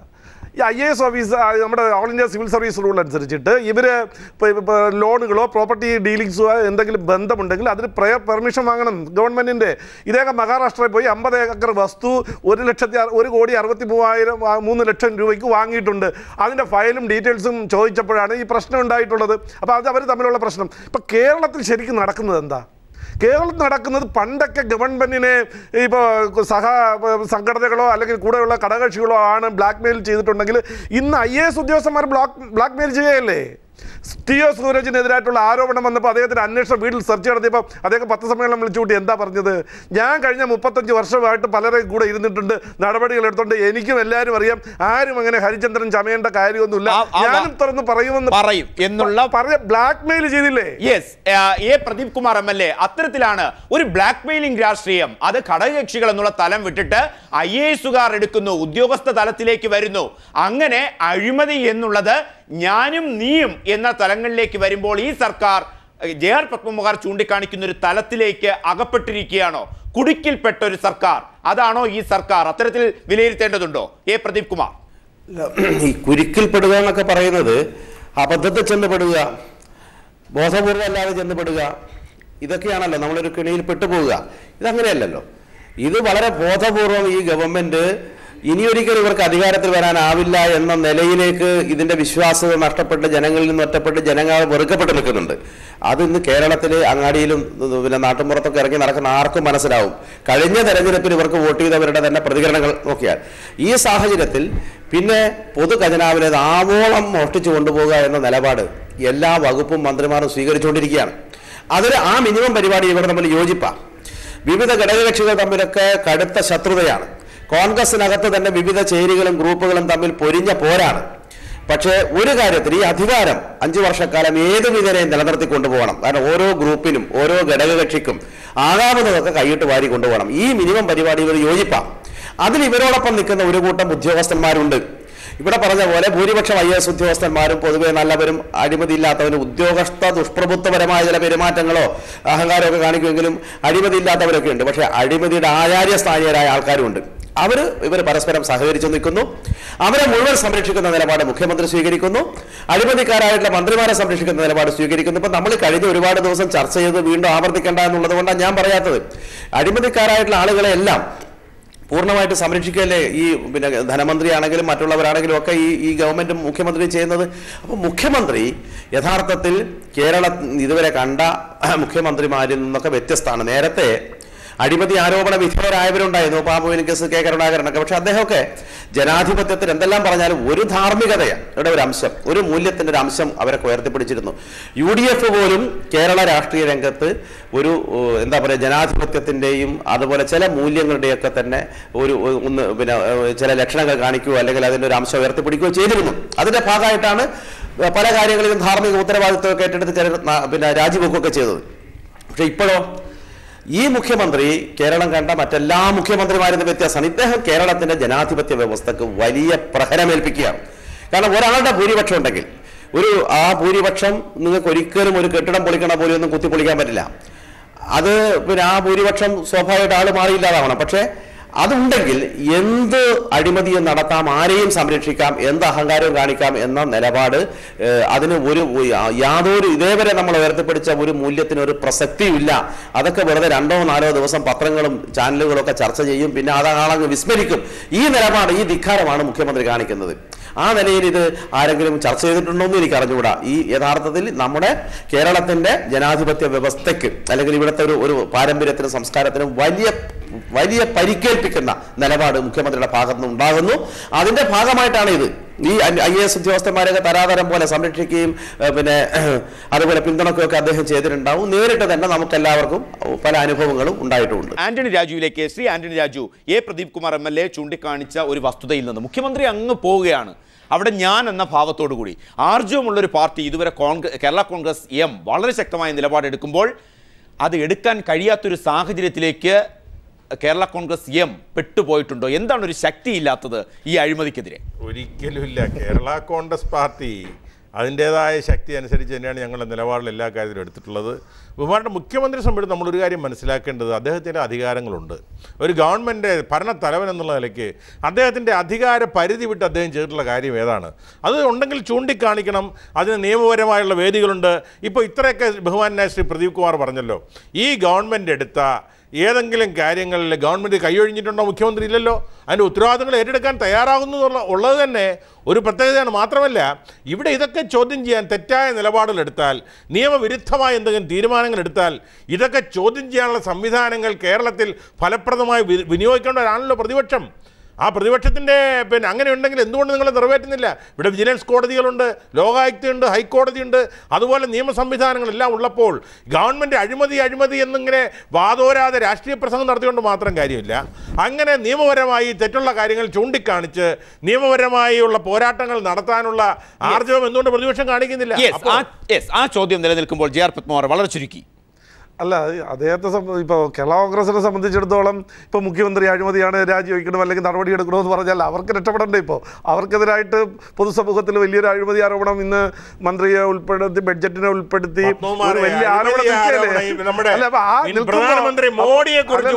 ഈ IAS ഓഫീസ് നമ്മുടെ all India civil service rule അനുസരിച്ചിട്ട് ഇവർ ലോണുകളോ പ്രോപ്പർട്ടി ഡീലിങ്സോ എന്തെങ്കിലും ബന്ധമുണ്ടെങ്കിൽ അതിന് പ്രയർ പെർമിഷൻ വാങ്ങണം ഗവൺമെൻറ്റിൻ്റെ. ഇദ്ദേഹം മഹാരാഷ്ട്രയിൽ പോയി 50 ഏക്കർ വസ്തു 1,63,03,00,000 രൂപയ്ക്ക് വാങ്ങിയിട്ടുണ്ട്. അതിൻ്റെ ഫയലും ഡീറ്റെയിൽസും ചോദിച്ചപ്പോഴാണ് ഈ പ്രശ്നം ഉണ്ടായിട്ടുള്ളത്. അപ്പോൾ അത് അവർ തമ്മിലുള്ള പ്രശ്നം. ഇപ്പോൾ കേരളത്തിൽ ശരിക്കും നടക്കുന്നത് എന്താ? കേരളത്തിൽ നടക്കുന്നത് പണ്ടൊക്കെ ഗവൺമെൻറ്റിനെ ഇപ്പോൾ സംഘടനകളോ അല്ലെങ്കിൽ കൂടെയുള്ള ഘടകകക്ഷികളോ ആണ് ബ്ലാക്ക്മെയിൽ ചെയ്തിട്ടുണ്ടെങ്കിൽ ഇന്ന് IAS ഉദ്യോഗസ്ഥന്മാർ ബ്ലാക്ക്മെയിൽ ചെയ്യുകയല്ലേ? TO സൂരജിനെതിരായിട്ടുള്ള ആരോപണം വന്നപ്പോൾ അദ്ദേഹത്തിന് അന്വേഷണം വീട്ടിൽ സെർച്ച് നടത്തിയപ്പോൾ അദ്ദേഹം പത്രസമ്മേളനം വിളിച്ചുകൂട്ടി എന്താ പറഞ്ഞത്? ഞാൻ കഴിഞ്ഞ 35 വർഷമായിട്ട് പലരെ കൂടെ ഇരുന്നിട്ടുണ്ട്, നടപടികൾ എടുത്തുകൊണ്ട് എനിക്കും എല്ലാവരും അറിയാം, ആരും അങ്ങനെ ഹരിചന്ദ്രൻ ചമയേണ്ട കാര്യമൊന്നുമില്ല, ഞാനും തുറന്ന് പറയുമെന്ന് പറയും എന്നുള്ള ബ്ലാക്ക്മെയിൽ ചെയ്തില്ലേ? യെസ്, പ്രദീപ് കുമാർ MLA അത്തരത്തിലാണ് ഒരു ബ്ലാക്ക്മെയിലിംഗ് രാഷ്ട്രീയം. അത് ഘടകകക്ഷികൾ എന്നുള്ള തലം വിട്ടിട്ട് IAS-കാർ എടുക്കുന്നു, ഉദ്യോഗസ്ഥ തലത്തിലേക്ക് വരുന്നു. അങ്ങനെ അഴിമതി എന്നുള്ളത് ഞാനും നീയും എന്ന തലങ്ങളിലേക്ക് വരുമ്പോൾ ഈ സർക്കാർ JR പത്മകുമാർ ചൂണ്ടിക്കാണിക്കുന്ന ഒരു തലത്തിലേക്ക് അകപ്പെട്ടിരിക്കുകയാണോ? കുടുക്കിൽപ്പെട്ട ഒരു സർക്കാർ, അതാണോ ഈ സർക്കാർ? അത്തരത്തിൽ വിലയിരുത്തേണ്ടതുണ്ടോ പ്രദീപ് കുമാർ? ഈ കുരുക്കിൽപ്പെടുക എന്നൊക്കെ പറയുന്നത് അബദ്ധത്തിൽ ചെന്നപ്പെടുക, ബോധപൂർവം അല്ലാതെ ചെന്നപ്പെടുക, ഇതൊക്കെയാണല്ലോ നമ്മളൊരു കെണിയിൽ പെട്ടുപോവുക. ഇതങ്ങനെയല്ലല്ലോ. ഇത് വളരെ ബോധപൂർവം ഈ ഗവൺമെന്റ് ഇനിയൊരിക്കലും ഇവർക്ക് അധികാരത്തിൽ വരാനാവില്ല എന്ന നിലയിലേക്ക് ഇതിന്റെ വിശ്വാസ്യത നഷ്ടപ്പെട്ട് ജനങ്ങളിൽ നിന്ന് ഒറ്റപ്പെട്ട് ജനങ്ങൾ വെറുക്കപ്പെട്ട് നിൽക്കുന്നുണ്ട്. അത് ഇന്ന് കേരളത്തിലെ അങ്ങാടിയിലും പിന്നെ നാട്ടുമ്പുറത്തൊക്കെ ഇറങ്ങി നടക്കുന്ന ആർക്കും മനസ്സിലാവും. കഴിഞ്ഞ തെരഞ്ഞെടുപ്പിൽ ഇവർക്ക് വോട്ട് ചെയ്തവരുടെ തന്നെ പ്രതികരണങ്ങൾ നോക്കിയാൽ. ഈ സാഹചര്യത്തിൽ പിന്നെ പൊതു ഖജനാവിനെ ആവോളം മോഷ്ടിച്ചു കൊണ്ടുപോകുക എന്ന നിലപാട് എല്ലാ വകുപ്പും മന്ത്രിമാരും സ്വീകരിച്ചുകൊണ്ടിരിക്കുകയാണ്. അതിൽ ആ മിനിമം പരിപാടി ഇവിടെ തമ്മിൽ യോജിപ്പാണ്. വിവിധ ഘടകകക്ഷികൾ തമ്മിലൊക്കെ കടുത്ത ശത്രുതയാണ്. കോൺഗ്രസിനകത്ത് തന്നെ വിവിധ ചേരികളും ഗ്രൂപ്പുകളും തമ്മിൽ പൊരിഞ്ഞ പോരാണ്. പക്ഷേ ഒരു കാര്യത്തിൽ ഈ അധികാരം 5 വർഷക്കാലം ഏത് വിധേനയും നിലനിർത്തി കൊണ്ടുപോകണം. കാരണം ഓരോ ഗ്രൂപ്പിനും ഓരോ ഘടകകക്ഷിക്കും ആകാവുന്നതൊക്കെ കൈയിട്ട് വാരി കൊണ്ടുപോകണം. ഈ മിനിമം പരിപാടികൾ യോജിപ്പാണ്. അതിൽ ഇവരോടൊപ്പം നിൽക്കുന്ന ഒരു കൂട്ടം ഉദ്യോഗസ്ഥന്മാരുണ്ട്. ഇവിടെ പറഞ്ഞ പോലെ ഭൂരിപക്ഷം IAS ഉദ്യോഗസ്ഥന്മാരും പൊതുവെ നല്ലവരും അഴിമതിയില്ലാത്തവരും ഉദ്യോഗസ്ഥ ദുഷ്പ്രഭുത്വപരമായ ചില പെരുമാറ്റങ്ങളോ അഹങ്കാരമൊക്കെ കാണിക്കുമെങ്കിലും അഴിമതിയില്ലാത്തവരൊക്കെ ഉണ്ട്. പക്ഷേ അഴിമതിയുടെ ആചാര്യസ്ഥാനീയരായ ആൾക്കാരുമുണ്ട്. ഇവർ പരസ്പരം സഹകരിച്ചു നിൽക്കുന്നു. അവരെ മുഴുവൻ സംരക്ഷിക്കുന്ന നിലപാട് മുഖ്യമന്ത്രി സ്വീകരിക്കുന്നു. അഴിമതിക്കാരായിട്ടുള്ള മന്ത്രിമാരെ സംരക്ഷിക്കുന്ന നിലപാട് സ്വീകരിക്കുന്നു. ഇപ്പം നമ്മൾ കഴിഞ്ഞ ഒരുപാട് ദിവസം ചർച്ച ചെയ്ത് വീണ്ടും ആവർത്തിക്കേണ്ട എന്നുള്ളത് കൊണ്ടാണ് ഞാൻ പറയാത്തത്. അഴിമതിക്കാരായിട്ടുള്ള ആളുകളെ എല്ലാം പൂർണ്ണമായിട്ട് സംരക്ഷിക്കുകയല്ലേ ഈ ധനമന്ത്രിയാണെങ്കിലും മറ്റുള്ളവരാണെങ്കിലും ഒക്കെ ഈ ഗവൺമെന്റും മുഖ്യമന്ത്രിയും ചെയ്യുന്നത്. അപ്പോൾ മുഖ്യമന്ത്രി യഥാർത്ഥത്തിൽ കേരളം ഇതുവരെ കണ്ട മുഖ്യമന്ത്രിമാരിൽ നിന്നൊക്കെ വ്യത്യസ്തമാണ്. നേരത്തെ അഴിമതി ആരോപണ വിധേയരായവരുണ്ടായിരുന്നു, പാമ്പുവിൻ കേസ്, കെ കരുണാകരനൊക്കെ. പക്ഷെ അദ്ദേഹമൊക്കെ ജനാധിപത്യത്തിൽ എന്തെല്ലാം പറഞ്ഞാലും ഒരു ധാർമ്മികതയുടെ ഒരു അംശം, ഒരു മൂല്യത്തിൻ്റെ ഒരു അംശം അവരൊക്കെ ഉയർത്തിപ്പിടിച്ചിരുന്നു. UDF പോലും കേരള രാഷ്ട്രീയ രംഗത്ത് ഒരു എന്താ പറയുക ജനാധിപത്യത്തിൻ്റെയും അതുപോലെ ചില മൂല്യങ്ങളുടെയൊക്കെ തന്നെ ചില ലക്ഷണങ്ങൾ കാണിക്കുകയോ അല്ലെങ്കിൽ അതിൻ്റെ ഒരു അംശം ഉയർത്തിപ്പിടിക്കുകയോ ചെയ്തിരുന്നു. അതിൻ്റെ ഭാഗമായിട്ടാണ് പല കാര്യങ്ങളിലും ധാർമ്മിക ഉത്തരവാദിത്വമൊക്കെ ഏറ്റെടുത്ത് ചിലർ രാജിവെക്കുകയൊക്കെ ചെയ്തത്. പക്ഷെ ഇപ്പോഴോ ഈ മുഖ്യമന്ത്രി കേരളം കണ്ട മറ്റെല്ലാ മുഖ്യമന്ത്രിമാരിൽ നിന്ന് വ്യത്യാസമാണ്. ഇദ്ദേഹം കേരളത്തിന്റെ ജനാധിപത്യ വ്യവസ്ഥക്ക് വലിയ പ്രഹരമേൽപ്പിക്കുകയാണ്. കാരണം ഒരാളുടെ ഭൂരിപക്ഷം ഉണ്ടെങ്കിൽ ആ ഭൂരിപക്ഷം നിങ്ങൾക്ക് ഒരിക്കലും ഒരു കെട്ടിടം പൊളിക്കണ പോലെയൊന്നും കുത്തിപ്പൊളിക്കാൻ പറ്റില്ല. അത് ആ ഭൂരിപക്ഷം സ്വാഭാവികമായിട്ട് ആൾ മാറിയില്ലാതാവണം. പക്ഷേ അതുണ്ടെങ്കിൽ എന്ത് അഴിമതിയും നടത്താം, ആരെയും സംരക്ഷിക്കാം, എന്ത് അഹങ്കാരവും കാണിക്കാം എന്ന നിലപാട് അതിന് യാതൊരു ഇതേവരെ നമ്മൾ ഉയർത്തിപ്പിടിച്ച ഒരു മൂല്യത്തിന് ഒരു പ്രസക്തിയുമില്ല. അതൊക്കെ വെറുതെ 2-4 ദിവസം പത്രങ്ങളും ചാനലുകളും ഒക്കെ ചർച്ച ചെയ്യും, പിന്നെ അതാളങ്ങ് വിസ്മരിക്കും. ഈ നിലപാട്, ഈ ധിക്കാരമാണ് മുഖ്യമന്ത്രി കാണിക്കുന്നത്. ആ നിലയിൽ ഇത് ആരെങ്കിലും ചർച്ച ചെയ്തിട്ടുണ്ടോ എന്ന് എനിക്ക് അറിഞ്ഞുകൂടാ. ഈ യഥാർത്ഥത്തിൽ നമ്മുടെ കേരളത്തിന്റെ ജനാധിപത്യ വ്യവസ്ഥയ്ക്ക് അല്ലെങ്കിൽ ഇവിടുത്തെ ഒരു പാരമ്പര്യത്തിനും സംസ്കാരത്തിനും വലിയ പരിക്കേൽപ്പിക്കുന്ന നിലപാട് മുഖ്യമന്ത്രിയുടെ ഭാഗത്ത് നിന്ന് ഉണ്ടാകുന്നു. അതിന്റെ ഭാഗമായിട്ടാണ് ഇത്. ഈ IAS ഉദ്യോഗസ്ഥന്മാരൊക്കെ തരാതരം പോലെ സംരക്ഷിക്കുകയും അതുപോലെ പിന്തുണക്കുകയൊക്കെ അദ്ദേഹം ചെയ്തിട്ടുണ്ടാവും. നേരിട്ട് തന്നെ നമുക്ക് എല്ലാവർക്കും പല അനുഭവങ്ങളും ഉണ്ടായിട്ടുമുണ്ട്. ആന്റണി രാജുവിലേക്ക് ശ്രീ ആന്റണി രാജു, പ്രദീപ് കുമാർ MLA ചൂണ്ടിക്കാണിച്ച ഒരു വസ്തുതയിൽ നിന്ന് മുഖ്യമന്ത്രി അങ്ങ് പോവുകയാണ്. അവിടെ ഞാൻ എന്ന ഭാവത്തോടു കൂടി ആർജവമുള്ളൊരു പാർട്ടി ഇതുവരെ കേരള കോൺഗ്രസ് M വളരെ ശക്തമായ നിലപാടെടുക്കുമ്പോൾ അത് എടുക്കാൻ കഴിയാത്തൊരു സാഹചര്യത്തിലേക്ക് കേരള കോൺഗ്രസ് M പെട്ടുപോയിട്ടുണ്ടോ? എന്താണ് ഒരു ശക്തിയില്ലാത്തത് ഈ അഴിമതിക്കെതിരെ? ഒരിക്കലുമില്ല. കേരള കോൺഗ്രസ് പാർട്ടി അതിൻ്റേതായ ശക്തി അനുസരിച്ച് തന്നെയാണ് ഞങ്ങളുടെ നിലപാടിൽ എല്ലാ കാര്യത്തിലും എടുത്തിട്ടുള്ളത്. ബഹുമാനപ്പെട്ട മുഖ്യമന്ത്രിയെ സംബന്ധിച്ച് നമ്മളൊരു കാര്യം മനസ്സിലാക്കേണ്ടത്, അദ്ദേഹത്തിൻ്റെ അധികാരങ്ങളുണ്ട്. ഒരു ഗവൺമെൻറ് ഭരണത്തലവൻ എന്നുള്ള നിലയ്ക്ക് അദ്ദേഹത്തിൻ്റെ അധികാര പരിധി വിട്ട് അദ്ദേഹം ചെയ്തിട്ടുള്ള കാര്യം ഏതാണ്? അത് ഉണ്ടെങ്കിൽ ചൂണ്ടിക്കാണിക്കണം. അതിന് നിയമപരമായുള്ള വേദികളുണ്ട്. ഇപ്പോൾ ഇത്രയൊക്കെ ബഹുമാനായ ശ്രീ പ്രദീപ് കുമാർ പറഞ്ഞല്ലോ, ഈ ഗവൺമെൻറ് എടുത്ത ഏതെങ്കിലും കാര്യങ്ങളിൽ ഗവൺമെൻറ് കൈയൊഴിഞ്ഞിട്ടുണ്ടോ? മുഖ്യമന്ത്രി ഇല്ലല്ലോ. അതിൻ്റെ ഉത്തരവാദിത്തങ്ങൾ ഏറ്റെടുക്കാൻ തയ്യാറാകുന്നു ഉള്ളത് തന്നെ ഒരു പ്രത്യേകതയാണ്. മാത്രമല്ല, ഇവിടെ ഇതൊക്കെ ചോദ്യം ചെയ്യാൻ തെറ്റായ നിലപാടുകളെടുത്താൽ, നിയമവിരുദ്ധമായ എന്തെങ്കിലും തീരുമാനങ്ങൾ എടുത്താൽ ഇതൊക്കെ ചോദ്യം ചെയ്യാനുള്ള സംവിധാനങ്ങൾ കേരളത്തിൽ ഫലപ്രദമായി വിനിയോഗിക്കേണ്ടവരാണല്ലോ പ്രതിപക്ഷം. ആ പ്രതിപക്ഷത്തിൻ്റെ അങ്ങനെ ഉണ്ടെങ്കിൽ എന്തുകൊണ്ട് നിങ്ങൾ നിറവേറ്റുന്നില്ല? ഇവിടെ വിജിലൻസ് കോടതികളുണ്ട്, ലോകായുക്തയുണ്ട്, ഹൈക്കോടതിയുണ്ട്, അതുപോലെ നിയമ സംവിധാനങ്ങളെല്ലാം ഉള്ളപ്പോൾ ഗവൺമെൻറ് അഴിമതി എന്നിങ്ങനെ വാദോരാതെ രാഷ്ട്രീയ പ്രസംഗം നടത്തിക്കൊണ്ട് മാത്രം കാര്യമില്ല. അങ്ങനെ നിയമപരമായി തെറ്റുള്ള കാര്യങ്ങൾ ചൂണ്ടിക്കാണിച്ച് നിയമപരമായുള്ള പോരാട്ടങ്ങൾ നടത്താനുള്ള ആർജവം എന്തുകൊണ്ട് പ്രതിപക്ഷം കാണിക്കുന്നില്ല? ആ ചോദ്യം നിലനിൽക്കുമ്പോൾ JR പത്മകുമാർ വളരെ ചുരുക്കി. അല്ല, അദ്ദേഹത്തെ ഇപ്പോൾ കേരള കോൺഗ്രസിനെ സംബന്ധിച്ചിടത്തോളം ഇപ്പോൾ മുഖ്യമന്ത്രി അഴിമതിയാണ്, രാജിവെക്കണം അല്ലെങ്കിൽ നടപടിയെടുക്കണമെന്ന് പറഞ്ഞാൽ അവർക്ക് രക്ഷപ്പെടണ്ടേ? ഇപ്പോൾ അവർക്കെതിരായിട്ട് പൊതുസമൂഹത്തിൽ വലിയൊരു അഴിമതി ആരോപണം ഇന്ന് മന്ത്രിയെ ഉൾപ്പെടുത്തി, ബഡ്ജറ്റിനെ ഉൾപ്പെടുത്തി ഒരു വലിയ ആരോപണം പ്രധാനമന്ത്രി മോഡിയെ കുറിച്ച്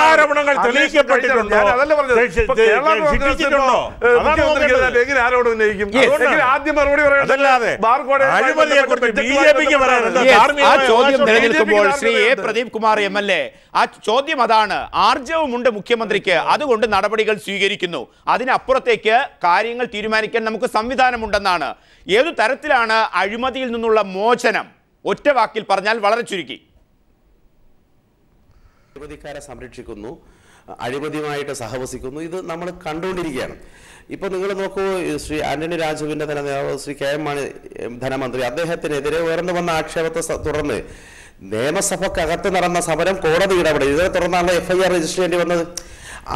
ആരോപണങ്ങൾ തെളിയിക്കപ്പെട്ടിട്ടുണ്ടോ? എങ്ങനെ ആരോപണം ഉന്നയിക്കും? ആദ്യം മറുപടി അതല്ലാതെ ആ ചോദ്യം നിലനിൽക്കുമ്പോൾ ശ്രീ പ്രദീപ് കുമാർ MLA ആ ചോദ്യം അതാണ്. ആർജവമുണ്ട് മുഖ്യമന്ത്രിക്ക്, അതുകൊണ്ട് നടപടികൾ സ്വീകരിക്കുന്നു. അതിനപ്പുറത്തേക്ക് കാര്യങ്ങൾ തീരുമാനിക്കാൻ നമുക്ക് സംവിധാനമുണ്ടെന്നാണ്. ഏതു തരത്തിലാണ് അഴിമതിയിൽ നിന്നുള്ള മോചനം? ഒറ്റ വാക്കിൽ പറഞ്ഞാൽ വളരെ ചുരുക്കി. അഴിമതിക്കാരെ സംരക്ഷിക്കുന്നു, അഴിമതിയുമായിട്ട് സഹവസിക്കുന്നു. ഇത് നമ്മൾ കണ്ടുകൊണ്ടിരിക്കുകയാണ്. ഇപ്പോൾ നിങ്ങൾ നോക്കൂ, ശ്രീ ആന്റണി രാജുവിൻ്റെ തന്നെ നേതാവ് ശ്രീ KM മാണി ധനമന്ത്രി, അദ്ദേഹത്തിനെതിരെ ഉയർന്നു വന്ന ആക്ഷേപത്തെ തുടർന്ന് നിയമസഭക്കകത്ത് നടന്ന സമരം കോടതി ഇടപെടൽ, ഇതിനെ തുടർന്നാണ് FIR രജിസ്റ്റർ ചെയ്യേണ്ടി വന്നത്.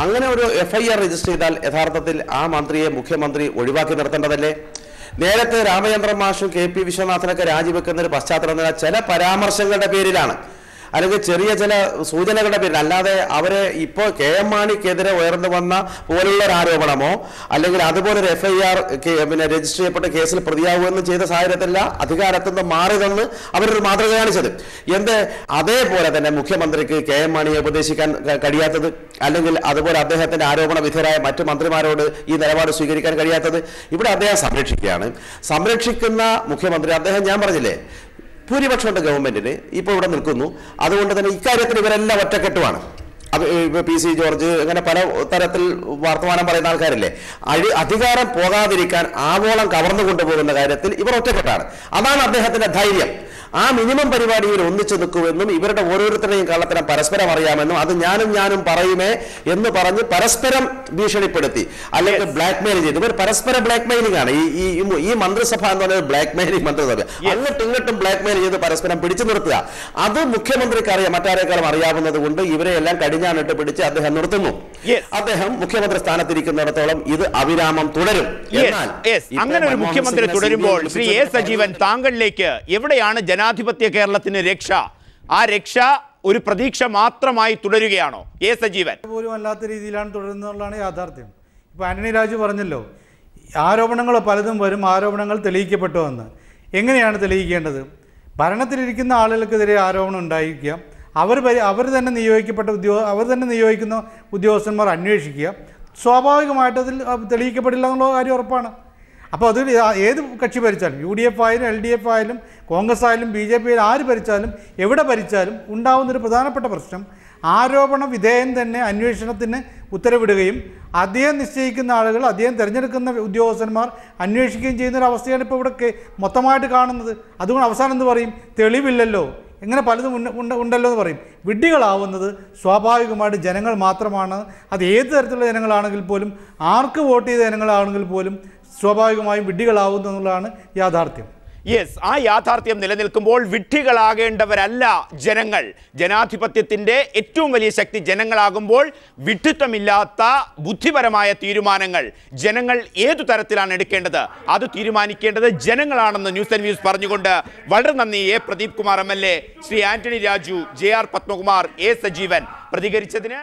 അങ്ങനെ ഒരു FIR രജിസ്റ്റർ ചെയ്താൽ യഥാർത്ഥത്തിൽ ആ മന്ത്രിയെ മുഖ്യമന്ത്രി ഒഴിവാക്കി നിർത്തേണ്ടതല്ലേ? നേരത്തെ രാമചന്ദ്രൻ മാഷും KP വിശ്വനാഥനൊക്കെ രാജിവെക്കുന്ന ഒരു പശ്ചാത്തലം ചില പരാമർശങ്ങളുടെ പേരിലാണ്. അല്ലെങ്കിൽ ചെറിയ ചില സൂചനകളുടെ പേരിൽ, അല്ലാതെ അവരെ ഇപ്പോൾ കെ എം മാണിക്കെതിരെ ഉയർന്നു വന്ന പോലുള്ള ഒരു ആരോപണമോ അല്ലെങ്കിൽ അതുപോലെ ഒരു FIR രജിസ്റ്റർ ചെയ്യപ്പെട്ട കേസിൽ പ്രതിയാവുമെന്ന് ചെയ്ത സാഹചര്യത്തിലല്ല അധികാരത്തിൽ നിന്ന് മാറി തന്ന് അവരൊരു മാതൃക കാണിച്ചത്. അതേപോലെ തന്നെ മുഖ്യമന്ത്രിക്ക് കെ എം മാണിയെ ഉപദേശിക്കാൻ കഴിയാത്തത്, അല്ലെങ്കിൽ അതുപോലെ അദ്ദേഹത്തിന്റെ ആരോപണ വിധേയരായ മറ്റു മന്ത്രിമാരോട് ഈ നിലപാട് സ്വീകരിക്കാൻ കഴിയാത്തത്, ഇവിടെ അദ്ദേഹം സംരക്ഷിക്കുന്ന മുഖ്യമന്ത്രി. അദ്ദേഹം, ഞാൻ പറഞ്ഞില്ലേ, ഭൂരിപക്ഷമുണ്ട് ഗവൺമെന്റിന്, ഇപ്പോൾ ഇവിടെ നിൽക്കുന്നു. അതുകൊണ്ട് തന്നെ ഇക്കാര്യത്തിൽ ഇവരെല്ലാം ഒറ്റക്കെട്ടുമാണ്. PC ജോർജ്, അങ്ങനെ പല തരത്തിൽ വർത്തമാനം പറയുന്ന ആൾക്കാരില്ലേ, അധികാരം പോകാതിരിക്കാൻ ആവോളം കവർന്നു കൊണ്ടുപോകുന്ന കാര്യത്തിൽ ഇവർ ഒറ്റക്കെട്ടാണ്. അതാണ് അദ്ദേഹത്തിന്റെ ധൈര്യം. ആ മിനിമം പരിപാടിയിൽ ഒന്നിച്ചു നിൽക്കുമെന്നും ഇവരുടെ ഓരോരുത്തരുടെയും കള്ളത്തരം പരസ്പരം അറിയാമെന്നും അത് ഞാനും പറയുമേ എന്ന് പറഞ്ഞ് പരസ്പരം ഭീഷണിപ്പെടുത്തി അല്ലെങ്കിൽ ബ്ലാക്ക്മെയിൽ ചെയ്ത് ഇവർ പരസ്പര ബ്ലാക്ക്മെയിലിംഗ് ആണ്. ഈ മന്ത്രിസഭ എന്ന് പറയുന്നത് ബ്ലാക്ക്മെയിലിംഗ് മന്ത്രിസഭ. ഇങ്ങോട്ടും ബ്ലാക്ക്മെയിൽ ചെയ്ത് പരസ്പരം പിടിച്ചു നിർത്തുക. അത് മുഖ്യമന്ത്രിക്ക് അറിയാം, മറ്റാരേക്കാളും അറിയാവുന്നത് കൊണ്ട് ഇവരെ എല്ലാം കടിഞ്ഞാണിട്ട് പിടിച്ച് അദ്ദേഹം നിർത്തുന്നു. അദ്ദേഹം മുഖ്യമന്ത്രി സ്ഥാനത്തിരിക്കുന്നിടത്തോളം ഇത് അവിരാമം തുടരും. അങ്ങനെ ഒരു മുഖ്യമന്ത്രി തുടരുമ്പോൾ ശ്രീ A. സജീവൻ, താങ്കളിലേക്ക് എവിടെയാണ് ജനാധിപത്യ കേരളത്തിന് രക്ഷ? ആ രക്ഷ ഒരു പ്രതീക്ഷ മാത്രമായി തുടരുകയാണോ? A. സജീവൻ പോലും അല്ലാത്ത രീതിയിലാണ് തുടരുന്നതാണ് യാഥാർത്ഥ്യം. ഇപ്പോൾ ആന്റണി രാജു പറഞ്ഞല്ലോ, ആരോപണങ്ങൾ പലതും വരും, ആരോപണങ്ങൾ തെളിയിക്കപ്പെട്ടുവെന്ന്. എങ്ങനെയാണ് തെളിയിക്കേണ്ടത്? ഭരണത്തിലിരിക്കുന്ന ആളുകൾക്കെതിരെ ആരോപണം ഉണ്ടായിരിക്കുക, അവർ തന്നെ നിയോഗിക്കുന്ന ഉദ്യോഗസ്ഥന്മാർ അന്വേഷിക്കുക. സ്വാഭാവികമായിട്ട് അതിൽ തെളിയിക്കപ്പെടില്ല എന്നുള്ള കാര്യം ഉറപ്പാണ്. അപ്പോൾ അത് ഏത് കക്ഷി ഭരിച്ചാലും, UDF ആയാലും LDF ആയാലും കോൺഗ്രസ് ആയാലും BJP ആയാലും ആര് ഭരിച്ചാലും എവിടെ ഭരിച്ചാലും ഉണ്ടാകുന്നൊരു പ്രധാനപ്പെട്ട പ്രശ്നം, ആരോപണ വിധേയൻ തന്നെ അന്വേഷണത്തിന് ഉത്തരവിടുകയും അദ്ദേഹം നിശ്ചയിക്കുന്ന ആളുകൾ, അദ്ദേഹം തിരഞ്ഞെടുക്കുന്ന ഉദ്യോഗസ്ഥന്മാർ അന്വേഷിക്കുകയും ചെയ്യുന്നൊരവസ്ഥയാണ് ഇപ്പോൾ ഇവിടെ മൊത്തമായിട്ട് കാണുന്നത്. അതുകൊണ്ട് അവസാനം എന്ത് പറയും? തെളിവില്ലല്ലോ, എങ്ങനെ പലതും ഉണ്ടല്ലോ എന്ന് പറയും. വിഡ്ഢികളാവുന്നത് സ്വാഭാവികമായിട്ട് ജനങ്ങൾ മാത്രമാണ്. അത് ഏത് തരത്തിലുള്ള ജനങ്ങളാണെങ്കിൽ പോലും, ആർക്ക് വോട്ട് ചെയ്ത ജനങ്ങളാണെങ്കിൽ പോലും സ്വാഭാവികമായും വിഡ്ഢികളാവുന്നു എന്നുള്ളതാണ് യാഥാർത്ഥ്യം. ആ യാഥാർത്ഥ്യം നിലനിൽക്കുമ്പോൾ വിഡ്ഢികളാകേണ്ടവരല്ല ജനങ്ങൾ. ജനാധിപത്യത്തിന്റെ ഏറ്റവും വലിയ ശക്തി ജനങ്ങളാകുമ്പോൾ വിഡ്ഢിത്തമില്ലാത്ത ബുദ്ധിപരമായ തീരുമാനങ്ങൾ ജനങ്ങൾ ഏതു തരത്തിലാണ് എടുക്കേണ്ടത് അത് തീരുമാനിക്കേണ്ടത് ജനങ്ങളാണെന്ന് ന്യൂസ് ആൻഡ് വ്യൂസ് പറഞ്ഞുകൊണ്ട് വളരെ നന്ദി. Pradeep Kumar MLA, Shri Antony Raju, JR Padmakumar, A. Sajeevan പ്രതികരിച്ചതിന്.